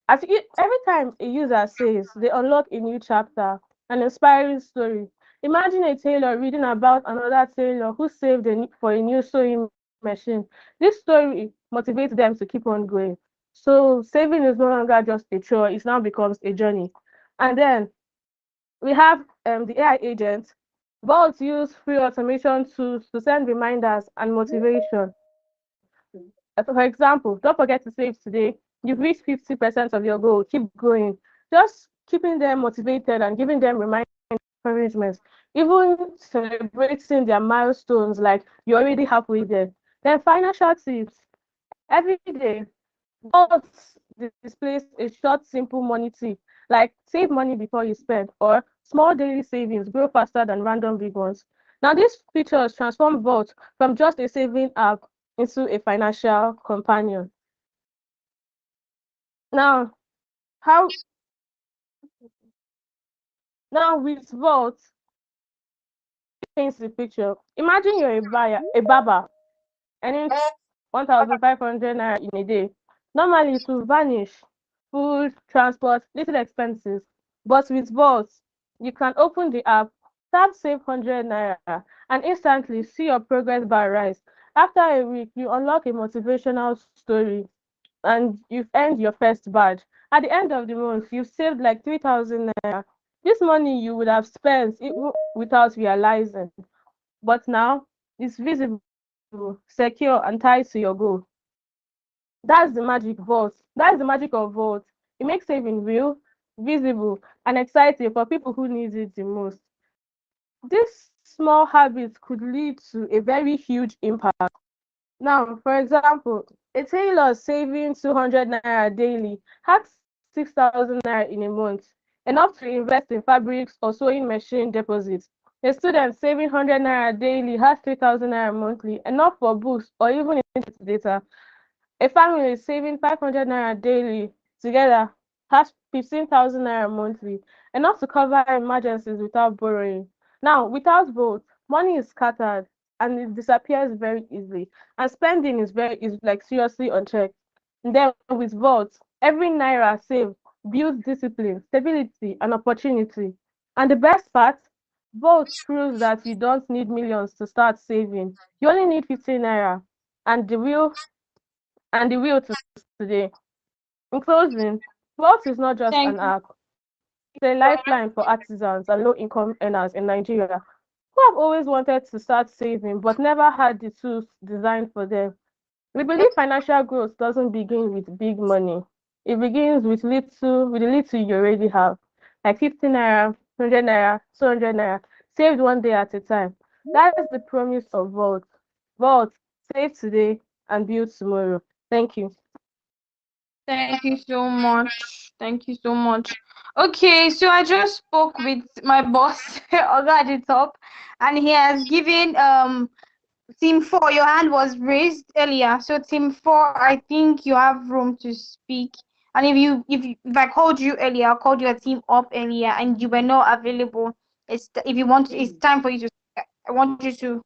Speaker 17: every time a user says, they unlock a new chapter, an inspiring story. Imagine a tailor reading about another tailor who saved for a new sewing machine. This story motivates them to keep on going. So saving is no longer just a chore, it now becomes a journey. And then we have the AI agent. Bots use free automation tools to send reminders and motivation. For example, don't forget to save today. You've reached 50% of your goal. Keep going. Just keeping them motivated and giving them reminders, encouragements, even celebrating their milestones like you're already halfway there. Then financial tips. Every day, bots displays a short, simple money tip, like save money before you spend, or small daily savings grow faster than random big ones. Now, these features transform Vault from just a saving app into a financial companion. Now, how now with Vault paints the picture. Imagine you're a barber, earning 1,500 naira in a day. Normally, it will vanish, food, transport, little expenses. But with Vault, you can open the app, tap save 100 naira, and instantly see your progress bar rise. After a week, you unlock a motivational story and you've earned your first badge. At the end of the month, you've saved like 3,000 naira. This money you would have spent even without realizing, but now it's visible, secure, and tied to your goal. That's the magic Vault. That's the magic of Vault. It makes saving real, visible, and exciting for people who need it the most. This small habit could lead to a very huge impact. Now, for example, a tailor saving 200 naira daily has 6,000 naira in a month, enough to invest in fabrics or sewing machine deposits. A student saving 100 naira daily has 3,000 naira monthly, enough for books or even internet data. A family saving 500 naira daily together has 15,000 naira monthly, enough to cover emergencies without borrowing. Now, without both, money is scattered and it disappears very easily, and spending is like seriously unchecked. And then with Vault, every naira saved builds discipline, stability, and opportunity. And the best part, Vault proves that you don't need millions to start saving. You only need 15 naira, and the will to today. In closing, Vault is not just
Speaker 2: Thank
Speaker 17: an
Speaker 2: you.
Speaker 17: app, it's a lifeline for artisans and low-income earners in Nigeria who have always wanted to start saving but never had the tools designed for them. We believe financial growth doesn't begin with big money. It begins with the little you already have, like 50 naira, 100 naira, 200 naira, saved one day at a time. That is the promise of Vault. Vault, save today and build tomorrow. Thank you.
Speaker 2: Thank you so much. Thank you so much. Okay, so I just spoke with my boss Oga at the top, and he has given team 4. Your hand was raised earlier, so team 4, I think you have room to speak. And if I called you earlier, I called your team up earlier, and you were not available. If you want, it's time for you to. I want you to.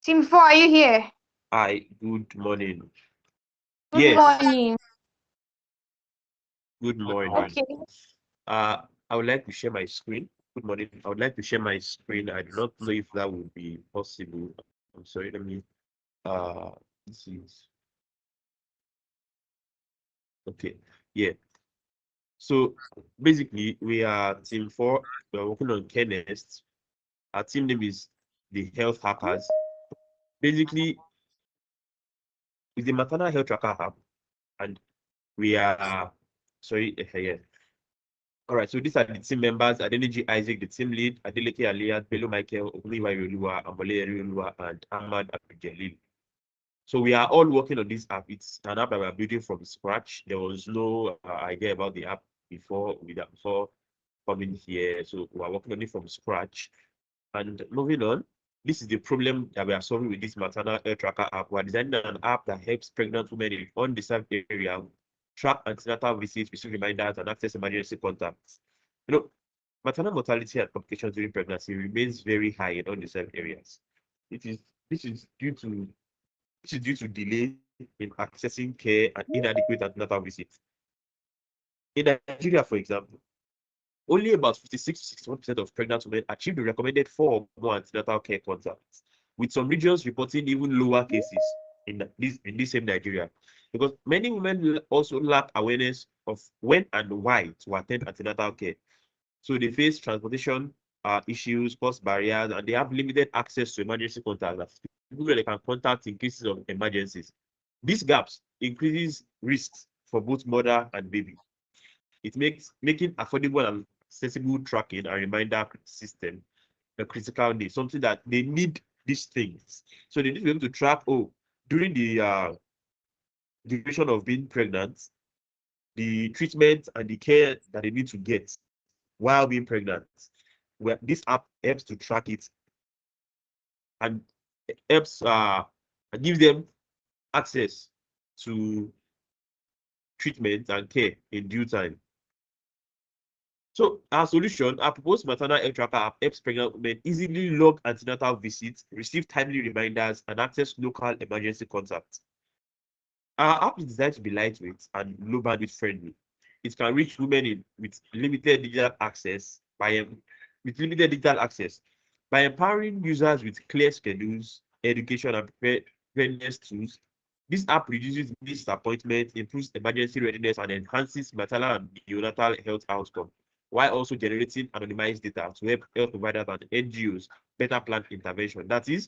Speaker 2: Team 4, are you here?
Speaker 18: Hi, good morning.
Speaker 2: Good
Speaker 18: Yes,
Speaker 2: morning.
Speaker 18: good morning.
Speaker 2: Okay.
Speaker 18: I would like to share my screen. Good morning. I would like to share my screen. I do not know if that would be possible. I'm sorry, let me this is okay. Yeah. So basically we are team 4. We are working on Kennest. Our team name is the Health Hackers. Basically, it's the maternal health tracker app, and we are sorry, yeah. All right, so these are the team members: Adeniji Isaac, the team lead; Adeleke Aliyah, Bello Michael, Ogunliwa Yoluwa, Ambole Yoluwa, and Ahmad Abdul. So we are all working on this app. It's an app that we are building from scratch. There was no idea about the app before coming here, so we are working on it from scratch. And moving on, this is the problem that we are solving with this maternal health tracker app. We're designing an app that helps pregnant women in undeserved area track antenatal visits, receive reminders, and access emergency contacts. You know, maternal mortality and complications during pregnancy remains very high in undeserved areas. This is due to delay in accessing care and inadequate antenatal visits. In Nigeria, for example, only about 56 to 61% of pregnant women achieve the recommended 4 or more antenatal care contacts, with some regions reporting even lower cases in this same Nigeria. Because many women also lack awareness of when and why to attend antenatal care. So they face transportation issues, cost barriers, and they have limited access to emergency contacts, people they can contact in cases of emergencies. These gaps increases risks for both mother and baby. It makes making affordable and accessible tracking and reminder system a critical need, something that they need these things. So they need to be able to track, during the duration of being pregnant, the treatment and the care that they need to get while being pregnant. Where this app helps to track it and helps gives them access to treatment and care in due time. So our solution, our proposed maternal health tracker app helps pregnant women easily log antenatal visits, receive timely reminders, and access local emergency contacts. Our app is designed to be lightweight and low bandwidth friendly. It can reach women with limited digital access by empowering users with clear schedules, education, and preparedness tools. This app reduces disappointment, improves emergency readiness, and enhances maternal and neonatal health outcomes, while also generating anonymized data to help health providers and NGOs better plan intervention. That is,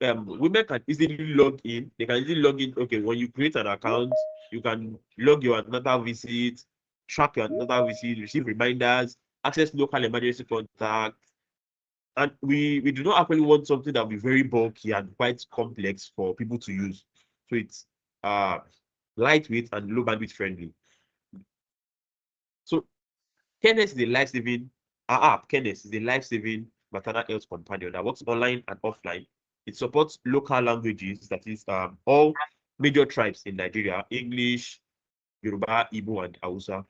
Speaker 18: women can easily log in. They can easily log in. Okay, when you create an account, you can log your antenatal visit, track your antenatal visit, receive reminders, access local emergency contacts. And we do not actually want something that will be very bulky and quite complex for people to use. So it's lightweight and low bandwidth friendly. So Kenes is a life-saving app. Kenes is a life-saving maternal health companion that works online and offline. It supports local languages, that is all major tribes in Nigeria: English, Yoruba, Igbo, and Hausa.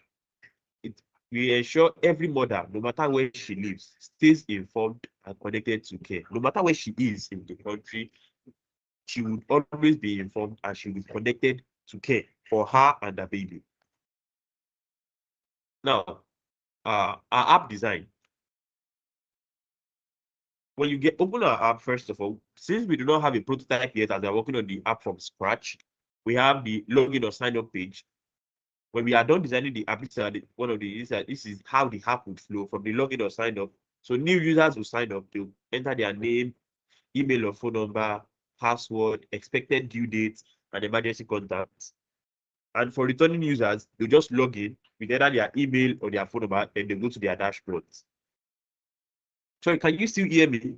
Speaker 18: We ensure every mother, no matter where she lives, stays informed and connected to care. No matter where she is in the country, she would always be informed and she will be connected to care for her and her baby. Now, our app design. When you open our app, first of all, since we do not have a prototype yet as we are working on the app from scratch, we have the login or sign up page. When we are done designing the app, this is how the app would flow from the login or sign up. So new users will sign up, they'll enter their name, email or phone number, password, expected due date, and emergency contacts. And for returning users, they'll just log in with either their email or their phone number, and they go to their dashboard. So can you still hear me?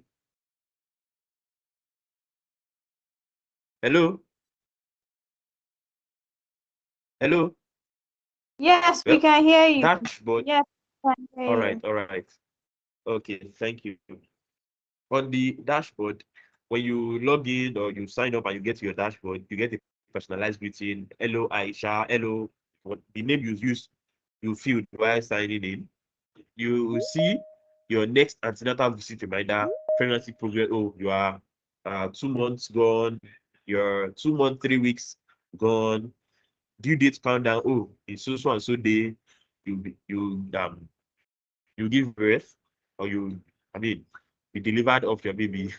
Speaker 18: Hello? Hello?
Speaker 2: Yes, we can hear you.
Speaker 18: Dashboard.
Speaker 2: Yes, we can hear
Speaker 18: All
Speaker 2: you.
Speaker 18: right, all right. Okay, thank you. On the dashboard, when you log in or you sign up and you get to your dashboard, you get a personalized greeting. Hello, Aisha. Hello. What the name you filled while signing in. You will see your next antenatal visit reminder, pregnancy progress. Oh, you are 2 months gone. You're 2 months, 3 weeks gone. Due date countdown. Oh, it's so and so day. You give birth, or be delivered of your baby.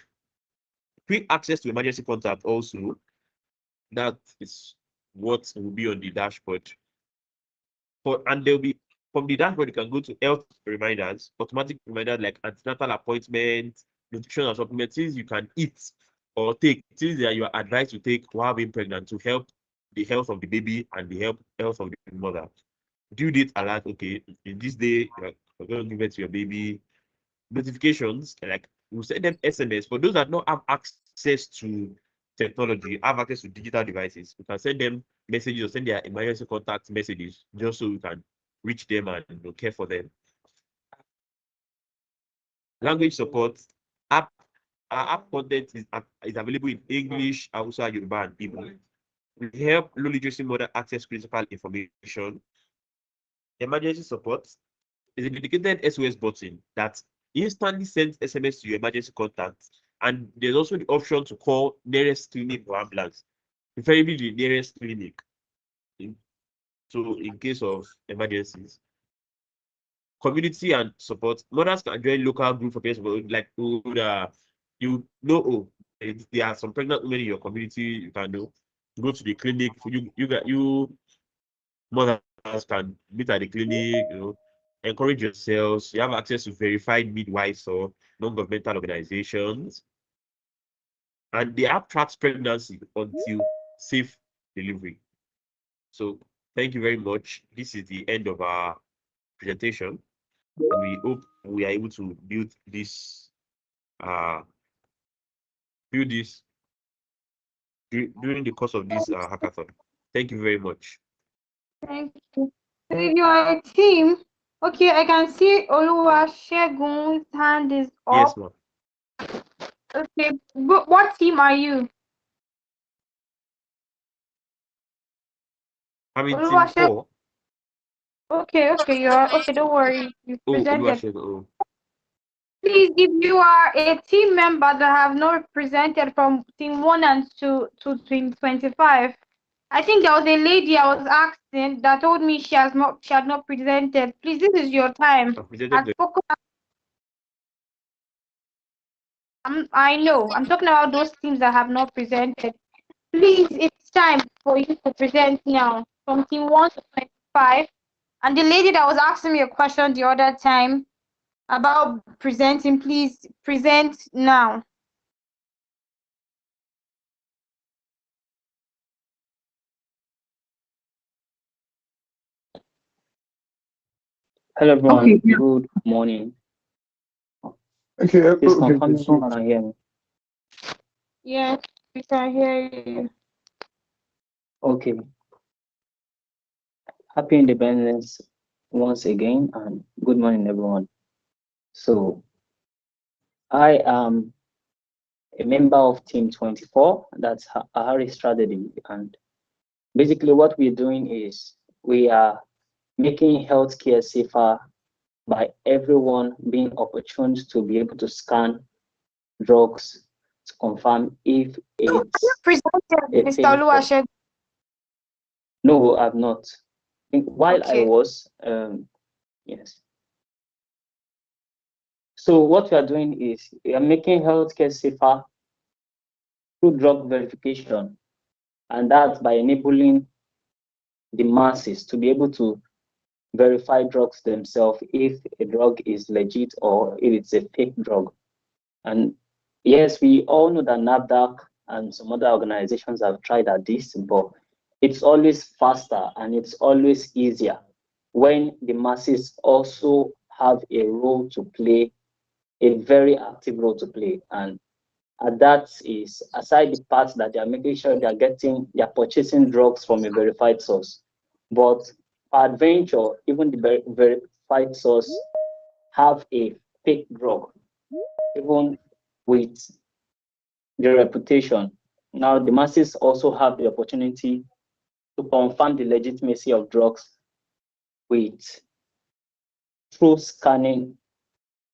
Speaker 18: Quick access to emergency contact also. That is what will be on the dashboard. And there'll be from the dashboard, you can go to health reminders, automatic reminders like antenatal appointments, nutrition and supplements, things you can eat or take, things that you are advised to take while being pregnant to help the health of the baby and the health of the mother. Due date alert, okay, in this day, you're going to give it to your baby. Notifications, like we'll send them SMS. For those that don't have access to technology, have access to digital devices, we can send them messages or send their emergency contact messages just so we can reach them and care for them. Language support, app our app content is available in English, Hausa, Yoruba, and Igbo. We help low literacy mother access critical information. Emergency support is a dedicated SOS button that instantly sends SMS to your emergency contact. And there's also the option to call nearest clinic or ambulance, preferably the nearest clinic. So in case of emergencies. Community and support. Mothers can join local group for parents, like you know, there are some pregnant women in your community. You can go to the clinic. You mothers can meet at the clinic. Encourage yourselves. You have access to verified midwives or non-governmental organizations, and the app tracks pregnancy until safe delivery. So thank you very much. This is the end of our presentation, and we hope we are able to build this during the course of this hackathon. Thank you very much.
Speaker 2: Thank you. So if you are a team, okay, I can see Oluwasegun's hand is up.
Speaker 18: Yes, ma'am.
Speaker 2: Okay, what team are you?
Speaker 18: I'm in team 4.
Speaker 2: Okay, you're okay. Don't worry. You presented.
Speaker 18: Oluwasegun.
Speaker 2: Please, if you are a team member that have not presented from team 1 and 2 to team 25, I think there was a lady I was asking that told me she had not presented. Please, this is your time. I know. I'm talking about those teams that have not presented. Please, it's time for you to present now from team 1 to 25. And the lady that was asking me a question the other time about presenting, please present now.
Speaker 19: Hello everyone,
Speaker 16: Okay, yeah.
Speaker 19: good morning.
Speaker 4: Okay,
Speaker 19: Please confirm if you can hear me.
Speaker 2: Yes, we can hear you.
Speaker 19: Okay. Happy Independence once again, and good morning everyone. So I am a member of Team 24, that's Ahari Strategy, and basically what we're doing is we are making healthcare safer by everyone being opportune to be able to scan drugs to confirm if it's
Speaker 2: Mr. Oluwasegun.
Speaker 19: No, I've not. While I
Speaker 2: Okay.
Speaker 19: was, yes. So what we are doing is we are making healthcare safer through drug verification, and that's by enabling the masses to be able to verify drugs themselves if a drug is legit or if it's a fake drug. And yes, we all know that NAFDAC and some other organizations have tried at this, but it's always faster and it's always easier when the masses also have a role to play, a very active role to play. And that is aside the part that they are making sure they are purchasing drugs from a verified source. But peradventure, even the verified source have a fake drug, even with the reputation. Now the masses also have the opportunity to confirm the legitimacy of drugs through scanning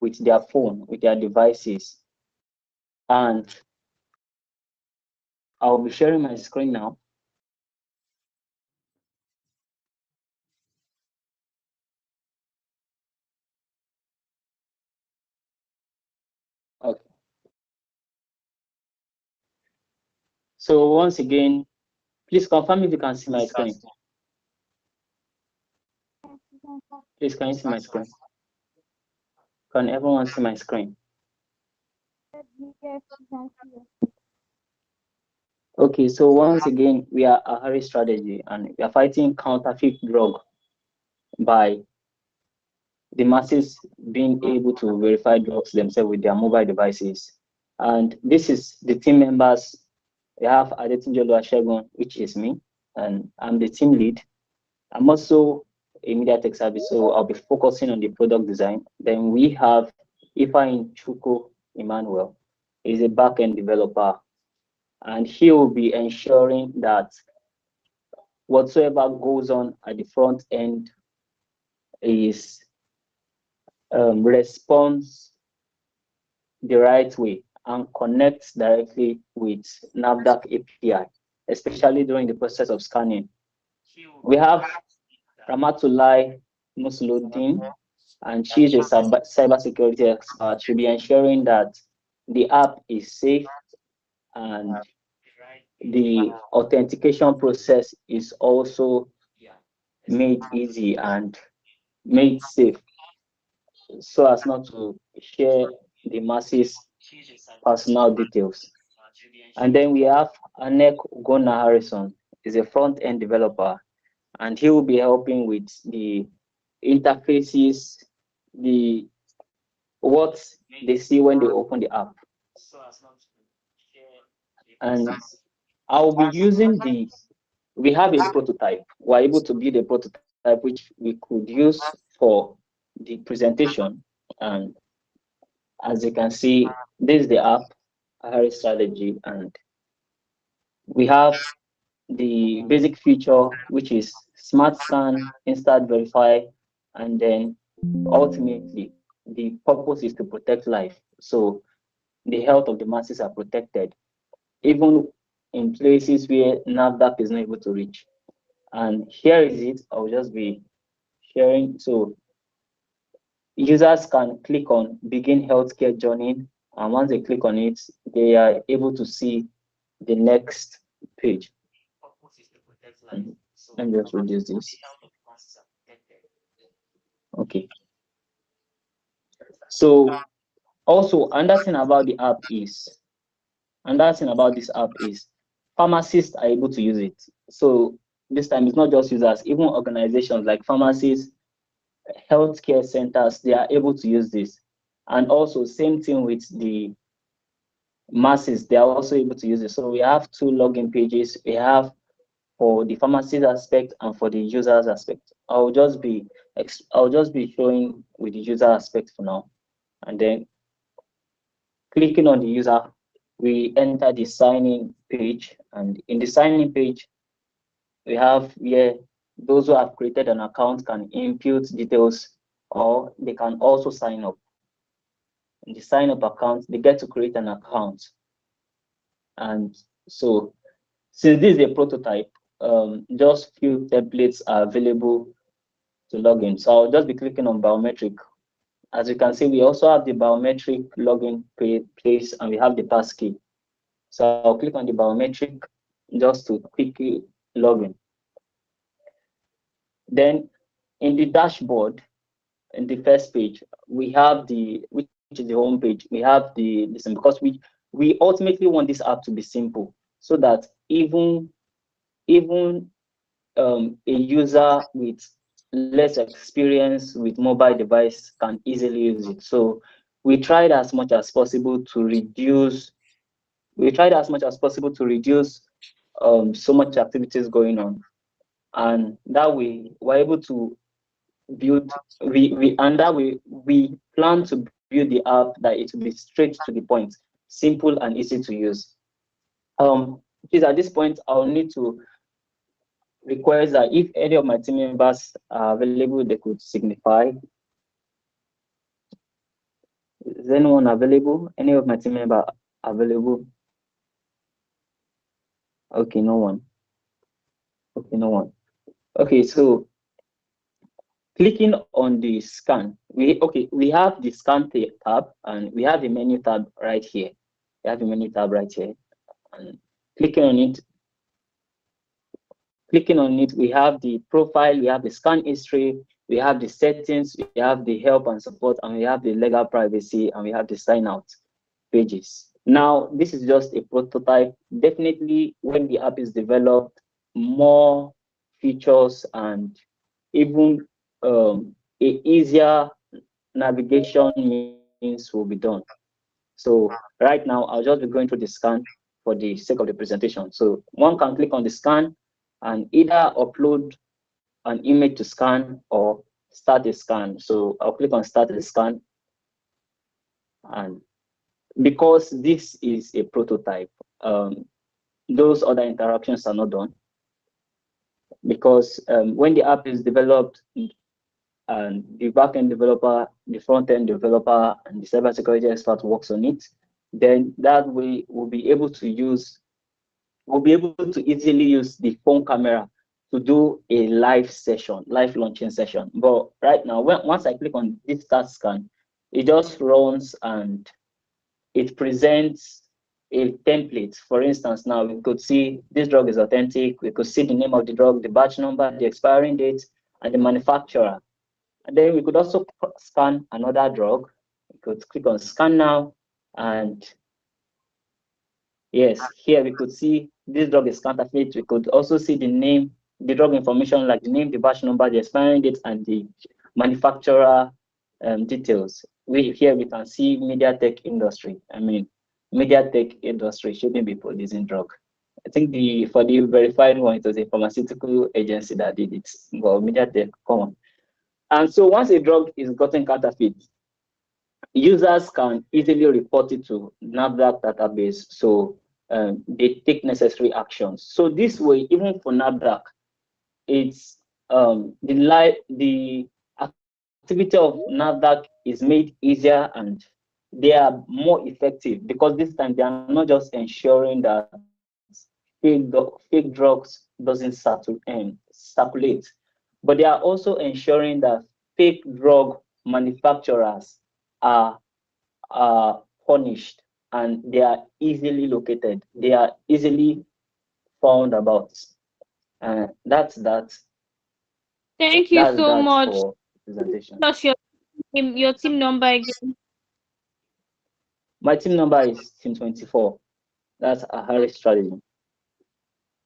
Speaker 19: with their phone, with their devices. And I'll be sharing my screen now. Okay. So once again, please confirm if you can see my screen. Please, can you see my screen? Can everyone see my screen? Okay, so once again, we are Ahari Strategy, and we are fighting counterfeit drug by the masses being able to verify drugs themselves with their mobile devices. And this is the team members. We have Adetunji Oluwasegun, which is me, and I'm the team lead. I'm also a media tech service, so I'll be focusing on the product design. Then we have Ifeanyi Chukwu Emmanuel, is a backend developer, and he will be ensuring that whatsoever goes on at the front end is responds the right way and connects directly with NAVDAC API, especially during the process of scanning. We have Ramatulai Musluddin, and she's a cybersecurity expert. She'll be ensuring that the app is safe and the authentication process is also made easy and made safe so as not to share the masses personal details. And then we have Anek Ugonna Harrison, is a front-end developer, and he will be helping with the interfaces, what they see when they open the app. And I'll be using we have a prototype. We're able to build a prototype which we could use for the presentation. And as you can see, this is the app, Harris strategy, and we have the basic feature, which is smart scan, instant verify, and then ultimately the purpose is to protect life. So the health of the masses are protected, even in places where NAVDAC is not able to reach. And here is it. I'll just be sharing. So users can click on begin healthcare journey, and once they click on it, they are able to see the next page. Let me just reduce this. Okay. So also another thing about the app is, this app is pharmacists are able to use it. So this time it's not just users, even organizations like pharmacies, healthcare centers, they are able to use this. And also same thing with the masses, they are also able to use it. So we have two login pages. We have for the pharmacist aspect and for the users aspect. I'll just be showing with the user aspect for now. And then clicking on the user, we enter the sign-in page. And in the sign-in page, we have here those who have created an account can input details, or they can also sign up. In the sign up account, they get to create an account. And so since this is a prototype, just few templates are available to log in. So I'll just be clicking on biometric. As you can see, we also have the biometric login place, and we have the passkey. So I'll click on the biometric just to quickly log in. Then in the dashboard, in the first page, we have which is the home page. We have this, because we ultimately want this app to be simple, so that even a user with less experience with mobile device can easily use it. So we tried as much as possible to reduce so much activities going on, and that way we're able to build we plan to build the app that it will be straight to the point, simple and easy to use. Please, at this point, I'll need to request that if any of my team members are available, they could signify. Is anyone available? Any of my team members available? Okay, no one. Okay, no one. Okay, so clicking on the scan, we have the scan tab, and we have the menu tab right here. We have the menu tab right here, and clicking on it, we have the profile, we have the scan history, we have the settings, we have the help and support, and we have the legal privacy, and we have the sign out pages. Now, this is just a prototype. Definitely, when the app is developed, more features and even a easier navigation means will be done. So right now, I'll just be going through the scan for the sake of the presentation. So one can click on the scan and either upload an image to scan or start a scan. So I'll click on start a scan, and because this is a prototype, those other interactions are not done. Because when the app is developed, and the backend developer, the front-end developer, and the cybersecurity expert works on it, then that way we'll be able to easily use the phone camera to do a live launching session. But right now, once I click on this start scan, it just runs and it presents a template. For instance, now we could see this drug is authentic. We could see the name of the drug, the batch number, the expiring date, and the manufacturer. And then we could also scan another drug. We could click on scan now, and yes, here we could see this drug is counterfeit. We could also see the name, the drug information like the name, the batch number, the expiring date, and the manufacturer details. Here we can see MediaTek industry. I mean, MediaTek industry shouldn't be producing drug. I think for the verified one, it was a pharmaceutical agency that did it. Well, MediaTek, come on. And so once a drug is gotten counterfeit, users can easily report it to NAFDAC database, so they take necessary actions. So this way, even for NAFDAC, it's the activity of NAFDAC is made easier and they are more effective, because this time they are not just ensuring that fake drugs doesn't circulate, but they are also ensuring that fake drug manufacturers are punished and they are easily located. They are easily found about. That's that.
Speaker 2: Thank you so
Speaker 19: That
Speaker 2: much.
Speaker 19: for presentation.
Speaker 2: What's your team number again?
Speaker 19: My team number is team 24. That's a Harris strategy.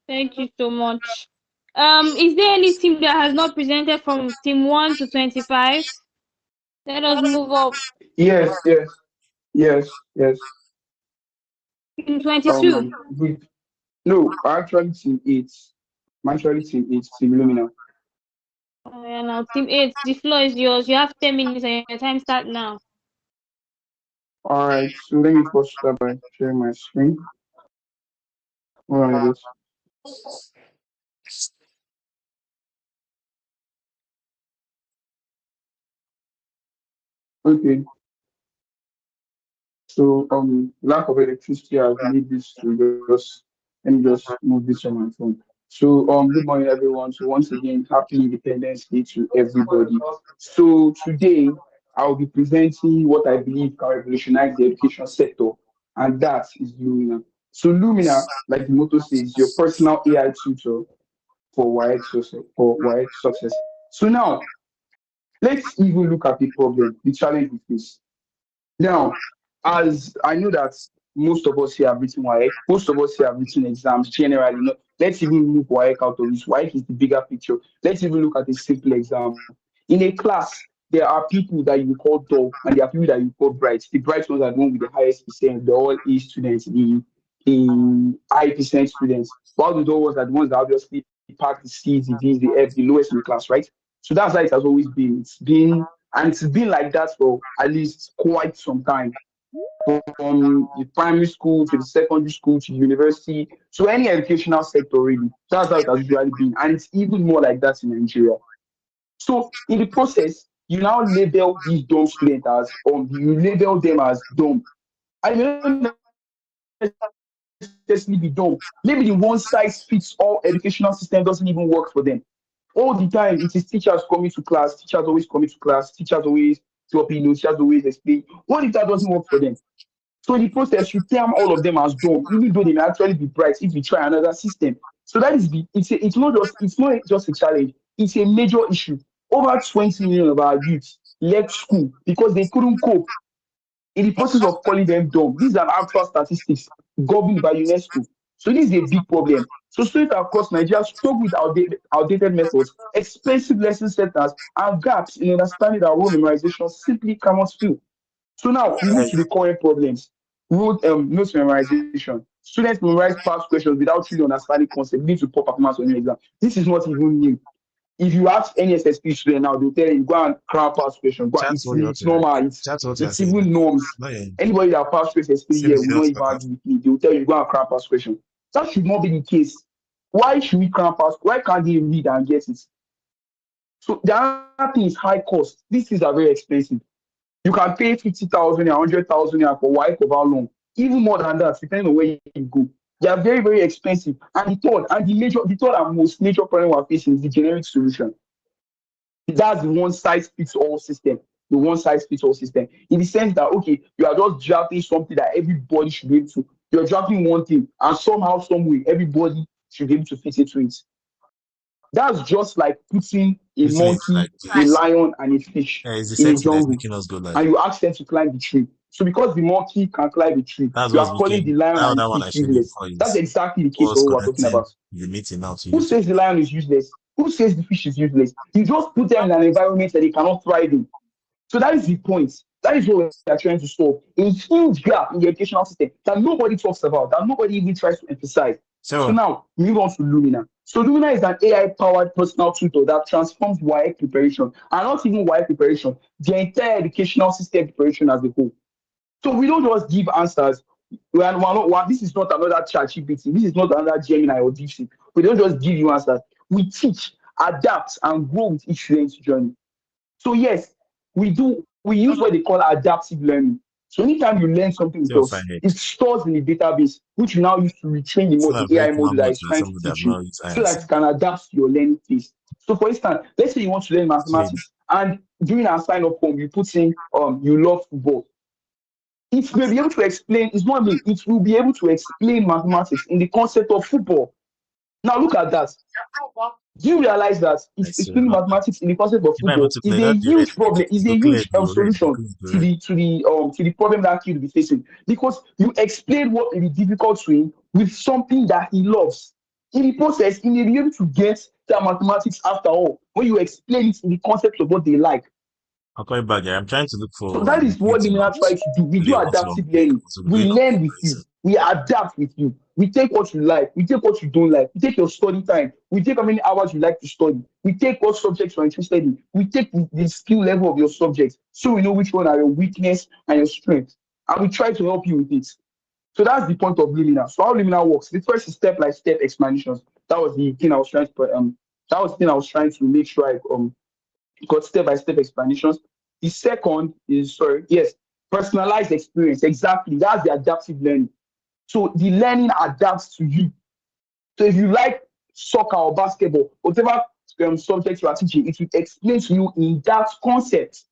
Speaker 2: Thank you so much. Is there any team that has not presented from team 1 to 25? Let us move up.
Speaker 20: Yes.
Speaker 2: Team 22.
Speaker 20: No, actually team 8. I'm actually team 8, team Lumina.
Speaker 2: Oh, yeah, now team 8, the floor is yours. You have 10 minutes and your time start now.
Speaker 20: All right, so let me first start by sharing my screen. Hold on a bit. Okay. So lack of electricity has made this to just let me just move this on my phone. So good morning everyone. So once again, happy Independence Day to everybody. So today I'll be presenting what I believe can revolutionize the education sector, and that is Lumina. So Lumina, like the motto says, your personal AI tutor for WIEC success. So now let's even look at the problem, the challenge with this. Now, as I know that most of us here have written WIEC, most of us here have written exams generally. Let's even move WIEC out of this. WIEC is the bigger picture. Let's even look at a simple example. In a class, there are people that you call dull and there are people that you call bright. The bright ones are the ones with the highest percent, the all A students, the high percent students. While the dull ones are the ones that obviously pack the C's, the D's, the F, the lowest in the class, right? So that's how it has always been. It's been like that for at least quite some time, from the primary school to the secondary school to the university to any educational sector, really. That's how it has usually been. And it's even more like that in Nigeria. So in the process, you now label these dumb students as you label them as dumb. I may not necessarily be dumb. Maybe the one size fits all educational system doesn't even work for them. All the time, it is teachers coming to class, teachers always coming to class, teachers always dropping notes, teachers always explain. What if that doesn't work for them? So in the process, you term all of them as dumb, even though they may actually be bright if you try another system. So that is it's not just a challenge, it's a major issue. Over 20 million of our youth left school because they couldn't cope, in the process of calling them dumb. These are actual statistics governed by UNESCO. So this is a big problem. So students across Nigeria struggle with outdated methods, expensive lesson centers, and gaps in understanding that role memorization simply cannot fill. So now we move to the current problems. Notes memorization. Students memorize past questions without really understanding concept, leading to poor performance on the exam. This is not even new. If you ask any SSP student now, they'll tell you, go and cram pass question. It's normal. It's even norms. Anybody that pass SSP here will not even argue with me. They'll tell you, go and cram pass question. That should not be the case. Why should we cram pass? Why can't they read and get it? So the other thing is high cost. These things are very expensive. You can pay 50,000 or 100,000 for white for how long? Even more than that, depending on where you go. They are very, very expensive. And the third and most major problem we're facing is the generic solution. That's the one size fits all system. The one size fits all system. In the sense that, okay, you are just drafting something that everybody should be able to. You're drafting one thing, and somehow, some way, everybody should be able to fit into it. That's just like putting a monkey, a lion, and a fish in a jungle, and you ask them to climb the tree. So because the monkey can climb the tree, you are calling the lion and the fish useless. That's exactly the case of what we're talking about. Who says the lion is useless? Who says the fish is useless? You just put them in an environment that they cannot thrive in. So that is the point. That is what we are trying to solve. A huge gap in the educational system that nobody talks about, that nobody even tries to emphasize. So now, move on to Lumina. So Lumina is an AI-powered personal tutor that transforms WAEC preparation, and not even WAEC preparation, the entire educational system preparation as a whole. So we don't just give answers. This is not another ChatGPT. This is not another Gemini or DeepSeek. We don't just give you answers. We teach, adapt, and grow with each student's journey. So yes, we use what they call adaptive learning. So anytime you learn something with us, it stores in the database, which you now use to retrain the AI model that is trying to teach you, so that it can adapt to your learning pace. So for instance, let's say you want to learn mathematics, and during our sign-up form, you put in you love football. It will be able to explain, it's not me, it will be able to explain mathematics in the concept of football. Now look at that. Do you realize that explaining mathematics in the concept of football is a huge problem, is a huge solution to the problem that kid will be facing? Because you explain what may be difficult to him with something that he loves. In the process, he may be able to get that mathematics after all, when you explain it in the concept of what they like.
Speaker 3: I'm coming back here. I'm trying to look for.
Speaker 20: So that is what Lumina tries to do. We do adaptive learning. We learn with you. We adapt with you. We take what you like. We take what you don't like. We take your study time. We take how many hours you like to study. We take what subjects you're interested in. We take the skill level of your subjects, so we know which one are your weakness and your strength. And we try to help you with it. So that's the point of Lumina. So how Lumina works. The first is step-by-step explanations. That was the thing I was trying to make sure I got step-by-step explanations. The second is, personalized experience. Exactly. That's the adaptive learning. So the learning adapts to you. So if you like soccer or basketball, whatever subject you are teaching, it will explain to you in that concept.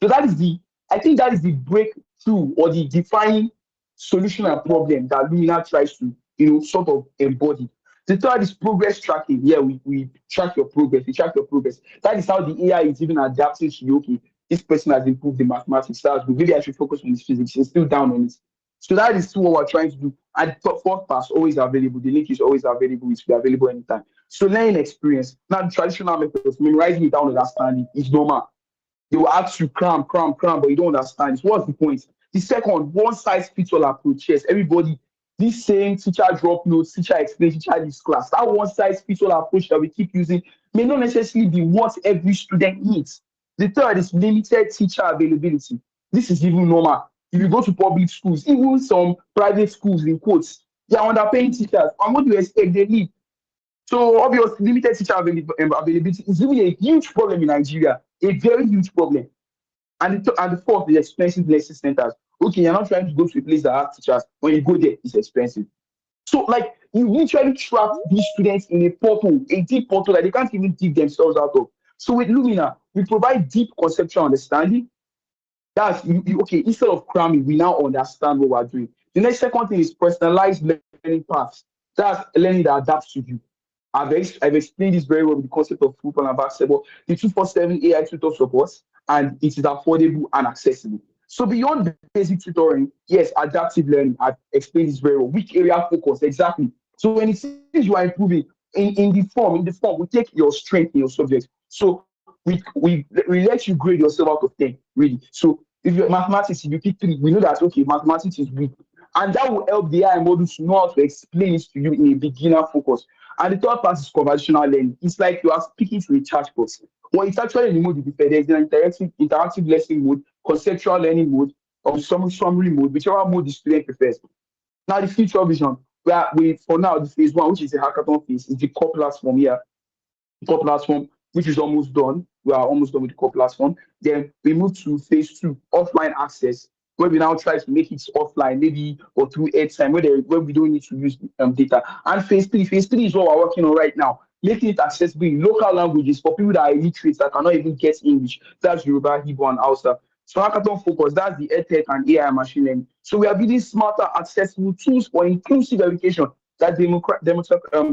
Speaker 20: So I think that is the breakthrough or the defining solution and problem that Lumina tries to, sort of embody. The third is progress tracking. Yeah, we track your progress. We track your progress. That is how the AI is even adapting to you. Okay, this person has improved the mathematics. Maybe I should focus on this physics. It's still down on it. So that is what we're trying to do. And fourth pass always available. The link is always available. It will be available anytime. So learning experience. Now the traditional methods, memorizing without understanding is normal. They will ask you cram, but you don't understand. So what's the point? The second, one size fits all approach. Yes, everybody, this same teacher drop notes, teacher explain, teacher this class. That one size fits all approach that we keep using may not necessarily be what every student needs. The third is limited teacher availability. This is even normal. If you go to public schools, even some private schools in quotes, they are underpaying teachers. And what do you expect? They need. So obviously, limited teacher availability is really a huge problem in Nigeria, a very huge problem. And the fourth is expensive lesson centers. Okay, you're not trying to go to a place that has teachers. When you go there, it's expensive. So like you literally trap these students in a deep portal that they can't even dig themselves out of. So with Lumina, we provide deep conceptual understanding. That's okay. Instead of cramming, we now understand what we're doing. The next second thing is personalized learning paths. That's learning that adapts to you. I've explained this very well with the concept of football and basketball. The 247 AI tutor support, and it is affordable and accessible. So beyond the basic tutoring, yes, adaptive learning. I've explained this very well. Which area focus exactly? So when it seems you are improving in the form, we take your strength in your subject. So we let you grade yourself out of 10, really. So if you're mathematics, if you pick 3, we know that okay, mathematics is weak. And that will help the AI model to know how to explain it to you in a beginner focus. And the third part is conversational learning. It's like you are speaking to a chatbot. When it's actually in the mode you prefer, there's an interactive lesson mode, conceptual learning mode, or summary mode, whichever mode the student prefers. Now the future vision, where we for now the phase one, which is the hackathon phase, is the core platform here, core platform, which is almost done. We are almost done with the core platform. Then we move to phase two, offline access, where we now try to make it offline, maybe or through airtime, where we don't need to use data. And phase three is what we're working on right now, making it accessible in local languages for people that are illiterate that cannot even get English. That's Yoruba, Hebrew, and Hausa. So hackathon focus, that's the edtech and AI machine learning. So we are building smarter, accessible tools for inclusive education that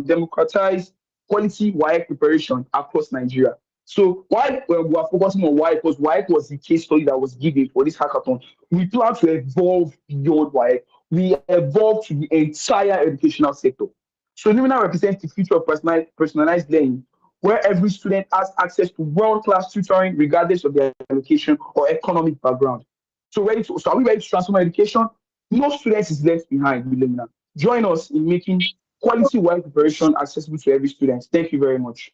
Speaker 20: democratize quality WIAC preparation across Nigeria. So why we are focusing on WIAC, because WIAC was the case study that was given for this hackathon. We plan to evolve beyond WIAC. We evolve to the entire educational sector. So Lumina represents the future of personalized learning, where every student has access to world-class tutoring regardless of their location or economic background. So are we ready to transform education? No student is left behind with Lumina. Join us in making quality WIAC preparation accessible to every student. Thank you very much.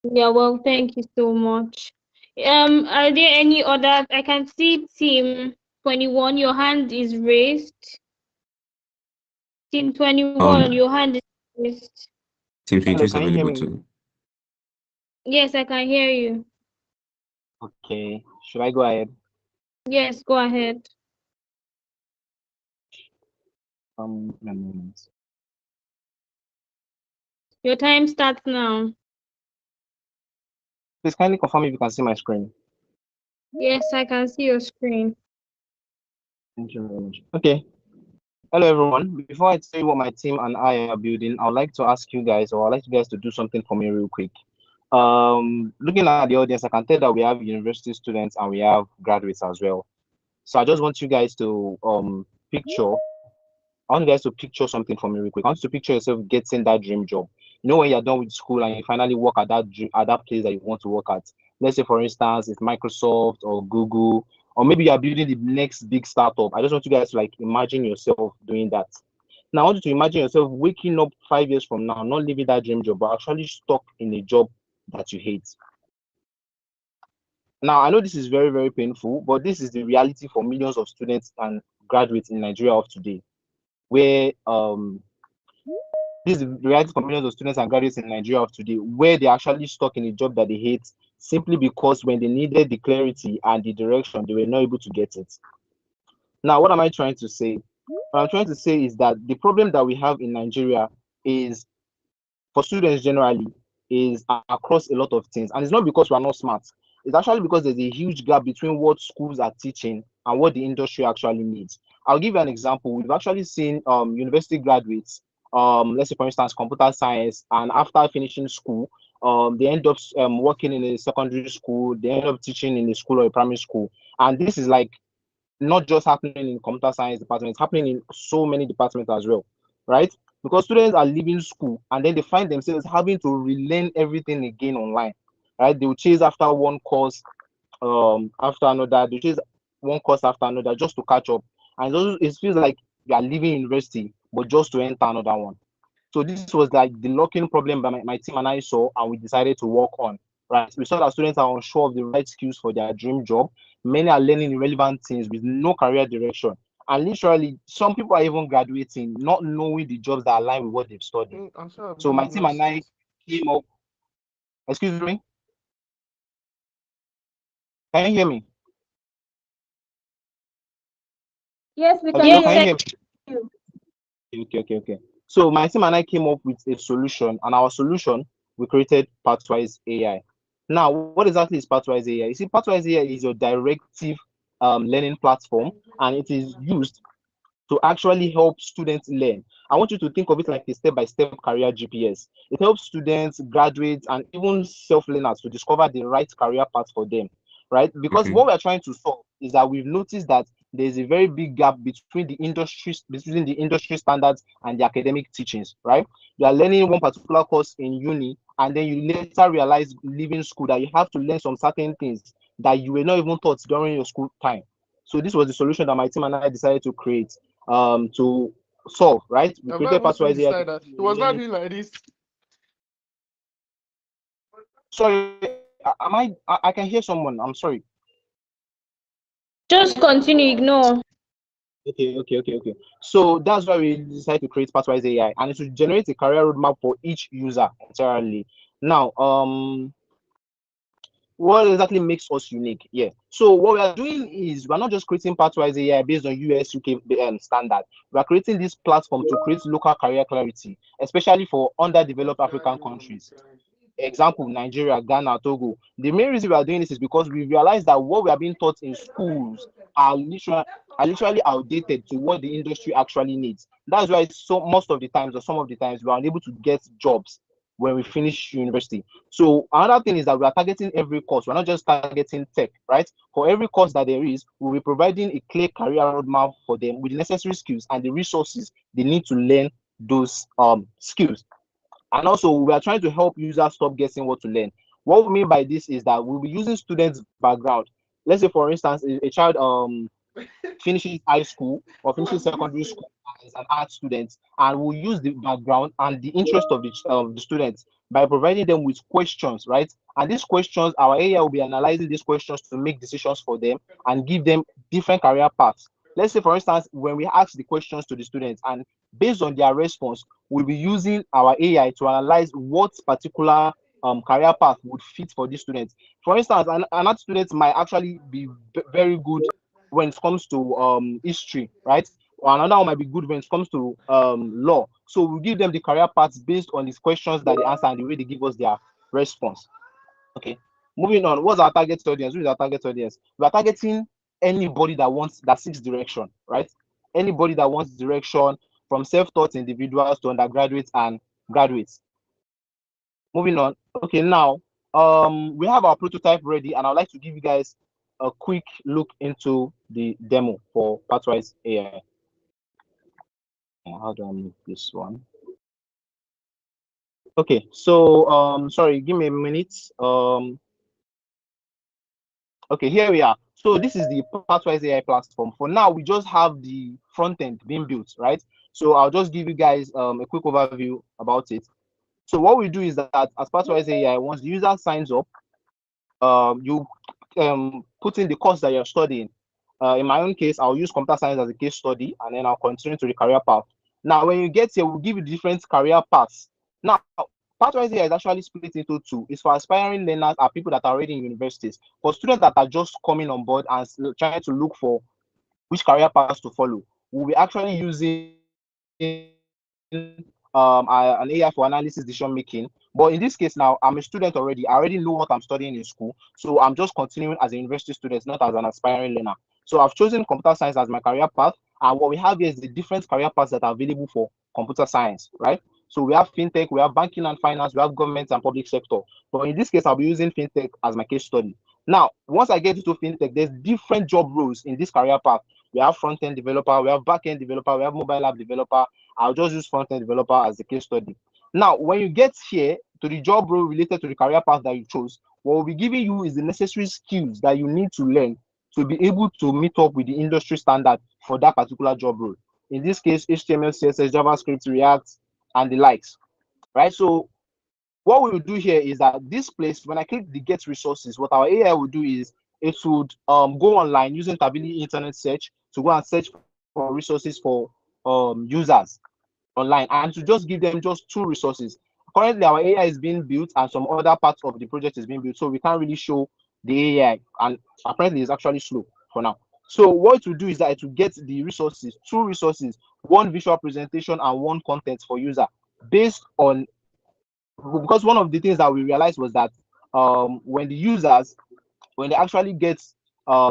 Speaker 2: Yeah, well, thank you so much. Are there any others? I can see Team 21, your hand is raised. Team 21, your hand is raised.
Speaker 21: Team 22 is
Speaker 22: Hello, can you hear
Speaker 21: available
Speaker 22: me?
Speaker 21: too.
Speaker 2: Yes, I can hear you.
Speaker 22: Okay, should I go ahead?
Speaker 2: Yes, go ahead.
Speaker 22: A moment.
Speaker 2: Your time starts now.
Speaker 22: Please kindly confirm if you can see my screen.
Speaker 2: Yes, I can see your screen.
Speaker 22: Thank you very much. Okay. Hello, everyone. Before I tell you what my team and I are building, I would like to ask you guys, or I'd like you guys to do something for me real quick. Looking at the audience, I can tell that we have university students and we have graduates as well. So I just want you guys to I want you guys to picture something for me real quick. I want you to picture yourself getting that dream job. You know, when you're done with school and you finally work at that place that you want to work at. Let's say, for instance, it's Microsoft or Google, or maybe you're building the next big startup. I just want you guys to like imagine yourself doing that. Now, I want you to imagine yourself waking up 5 years from now, not leaving that dream job, but actually stuck in a job that you hate. Now, I know this is very, very painful, but this is the reality for millions of students and graduates in Nigeria of today, where this is the reality for millions of students and graduates in Nigeria of today, where they're actually stuck in a job that they hate simply because when they needed the clarity and the direction, they were not able to get it. Now, what am I trying to say? What I'm trying to say is that the problem that we have in Nigeria is, for students generally, is across a lot of things. And it's not because we're not smart. It's actually because there's a huge gap between what schools are teaching and what the industry actually needs. I'll give you an example. We've actually seen university graduates, let's say, for instance, computer science, and after finishing school, they end up working in a secondary school, they end up teaching in a school or a primary school. And this is like not just happening in computer science department, it's happening in so many departments as well, right? Because students are leaving school and then they find themselves having to relearn everything again online, right? They will chase after one course after another, they chase one course after another just to catch up. And it feels like you are leaving university, but just to enter another one. So this was like the locking problem that my team and I saw, and we decided to work on. Right, we saw that students are unsure of the right skills for their dream job. Many are learning irrelevant things with no career direction, and literally, some people are even graduating not knowing the jobs that align with what they've studied.
Speaker 12: I'm sure I've
Speaker 22: So my
Speaker 12: done
Speaker 22: team and I came up. Excuse me, can you hear me?
Speaker 9: Yes, we can
Speaker 22: Hello,
Speaker 9: hear
Speaker 22: can you hear
Speaker 9: you.
Speaker 22: me? Okay. So my team and I came up with a solution, and our solution, we created Pathwise AI. Now, what exactly is Pathwise AI? You see, Pathwise AI is your directive learning platform, and it is used to actually help students learn. I want you to think of it like a step-by-step career GPS. It helps students, graduates, and even self-learners to discover the right career path for them, right? Because what we're trying to solve is that we've noticed that there's a very big gap between the industry standards and the academic teachings, right? You are learning one particular course in uni, and then you later realize leaving school that you have to learn some certain things that you were not even taught during your school time. So this was the solution that my team and I decided to create to solve, right? We
Speaker 12: I'm not
Speaker 22: created
Speaker 12: able to
Speaker 22: Pathwise AI.
Speaker 12: decide that. It was not doing like this.
Speaker 22: Sorry, I can hear someone. I'm sorry.
Speaker 2: Just continue, ignore.
Speaker 22: Okay. So that's why we decided to create Pathwise AI, and it will generate a career roadmap for each user entirely. Now, what exactly makes us unique? Yeah. So what we are doing is we're not just creating Pathwise AI based on US UK standard. We are creating this platform to create local career clarity, especially for underdeveloped African countries. Example, Nigeria, Ghana, Togo. The main reason we are doing this is because we realize that what we are being taught in schools are literally outdated to what the industry actually needs. That's why most of the times, or some of the times, we are unable to get jobs when we finish university. So another thing is that we are targeting every course. We're not just targeting tech, right? For every course that there is, we'll be providing a clear career roadmap for them with the necessary skills and the resources they need to learn those skills. And also, we are trying to help users stop guessing what to learn. What we mean by this is that we'll be using students' background. Let's say, for instance, a child finishing high school or finishing secondary school as an art student, and we'll use the background and the interest of the students by providing them with questions, right? And these questions, our AI will be analyzing these questions to make decisions for them and give them different career paths. Let's say, for instance, when we ask the questions to the students, and based on their response, we'll be using our AI to analyze what particular career path would fit for these students. For instance, an art student might actually be very good when it comes to history, right? Or another one might be good when it comes to law. So we give them the career paths based on these questions that they answer and the way they give us their response. Okay. Moving on, what's our target audience? Who is our target audience? We are targeting anybody that seeks direction, right? Anybody that wants direction, from self-taught individuals to undergraduates and graduates. Moving on. Okay, now we have our prototype ready, and I'd like to give you guys a quick look into the demo for Pathwise AI. How do I move this one? Okay, so sorry, give me a minute. Okay, here we are. So this is the Pathwise AI platform. For now, we just have the front end being built, right? So I'll just give you guys a quick overview about it. So what we do is that as Pathwise AI, once the user signs up, you put in the course that you're studying. In my own case, I'll use computer science as a case study, and then I'll continue to the career path. Now, when you get here, we'll give you different career paths. Now, Pathwise here is actually split into two. It's for aspiring learners and people that are already in universities. For students that are just coming on board and trying to look for which career paths to follow, we'll be actually using an AI for analysis decision making. But in this case now, I'm a student already. I already know what I'm studying in school. So I'm just continuing as a university student, not as an aspiring learner. So I've chosen computer science as my career path. And what we have here is the different career paths that are available for computer science, right? So we have fintech, we have banking and finance, we have government and public sector. But in this case, I'll be using fintech as my case study. Now, once I get into fintech, there's different job roles in this career path. We have front-end developer, we have back-end developer, we have mobile app developer. I'll just use front-end developer as the case study. Now, when you get here to the job role related to the career path that you chose, what we'll be giving you is the necessary skills that you need to learn to be able to meet up with the industry standard for that particular job role. In this case, HTML, CSS, JavaScript, React, and the likes, right? So what we will do here is that this place, when I click the get resources, what our AI will do is it would go online using Tabili internet search to go and search for resources for users online and to just give them just two resources. Currently, our AI is being built and some other parts of the project is being built, so we can't really show the AI, and apparently it's actually slow for now. So what it will do is that it will get the resources, two resources, one visual presentation and one content for user based on, because one of the things that we realized was that when the users, when they actually get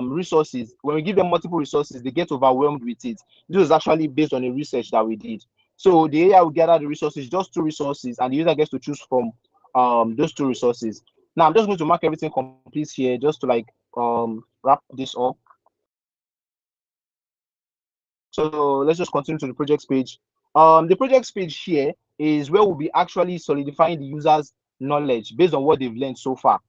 Speaker 22: resources, when we give them multiple resources, they get overwhelmed with it. This is actually based on a research that we did. So the AI will gather the resources, just two resources, and the user gets to choose from those two resources. Now I'm just going to mark everything complete here, just to like wrap this up. So let's just continue to the projects page. The projects page here is where we'll be actually solidifying the user's knowledge based on what they've learned so far.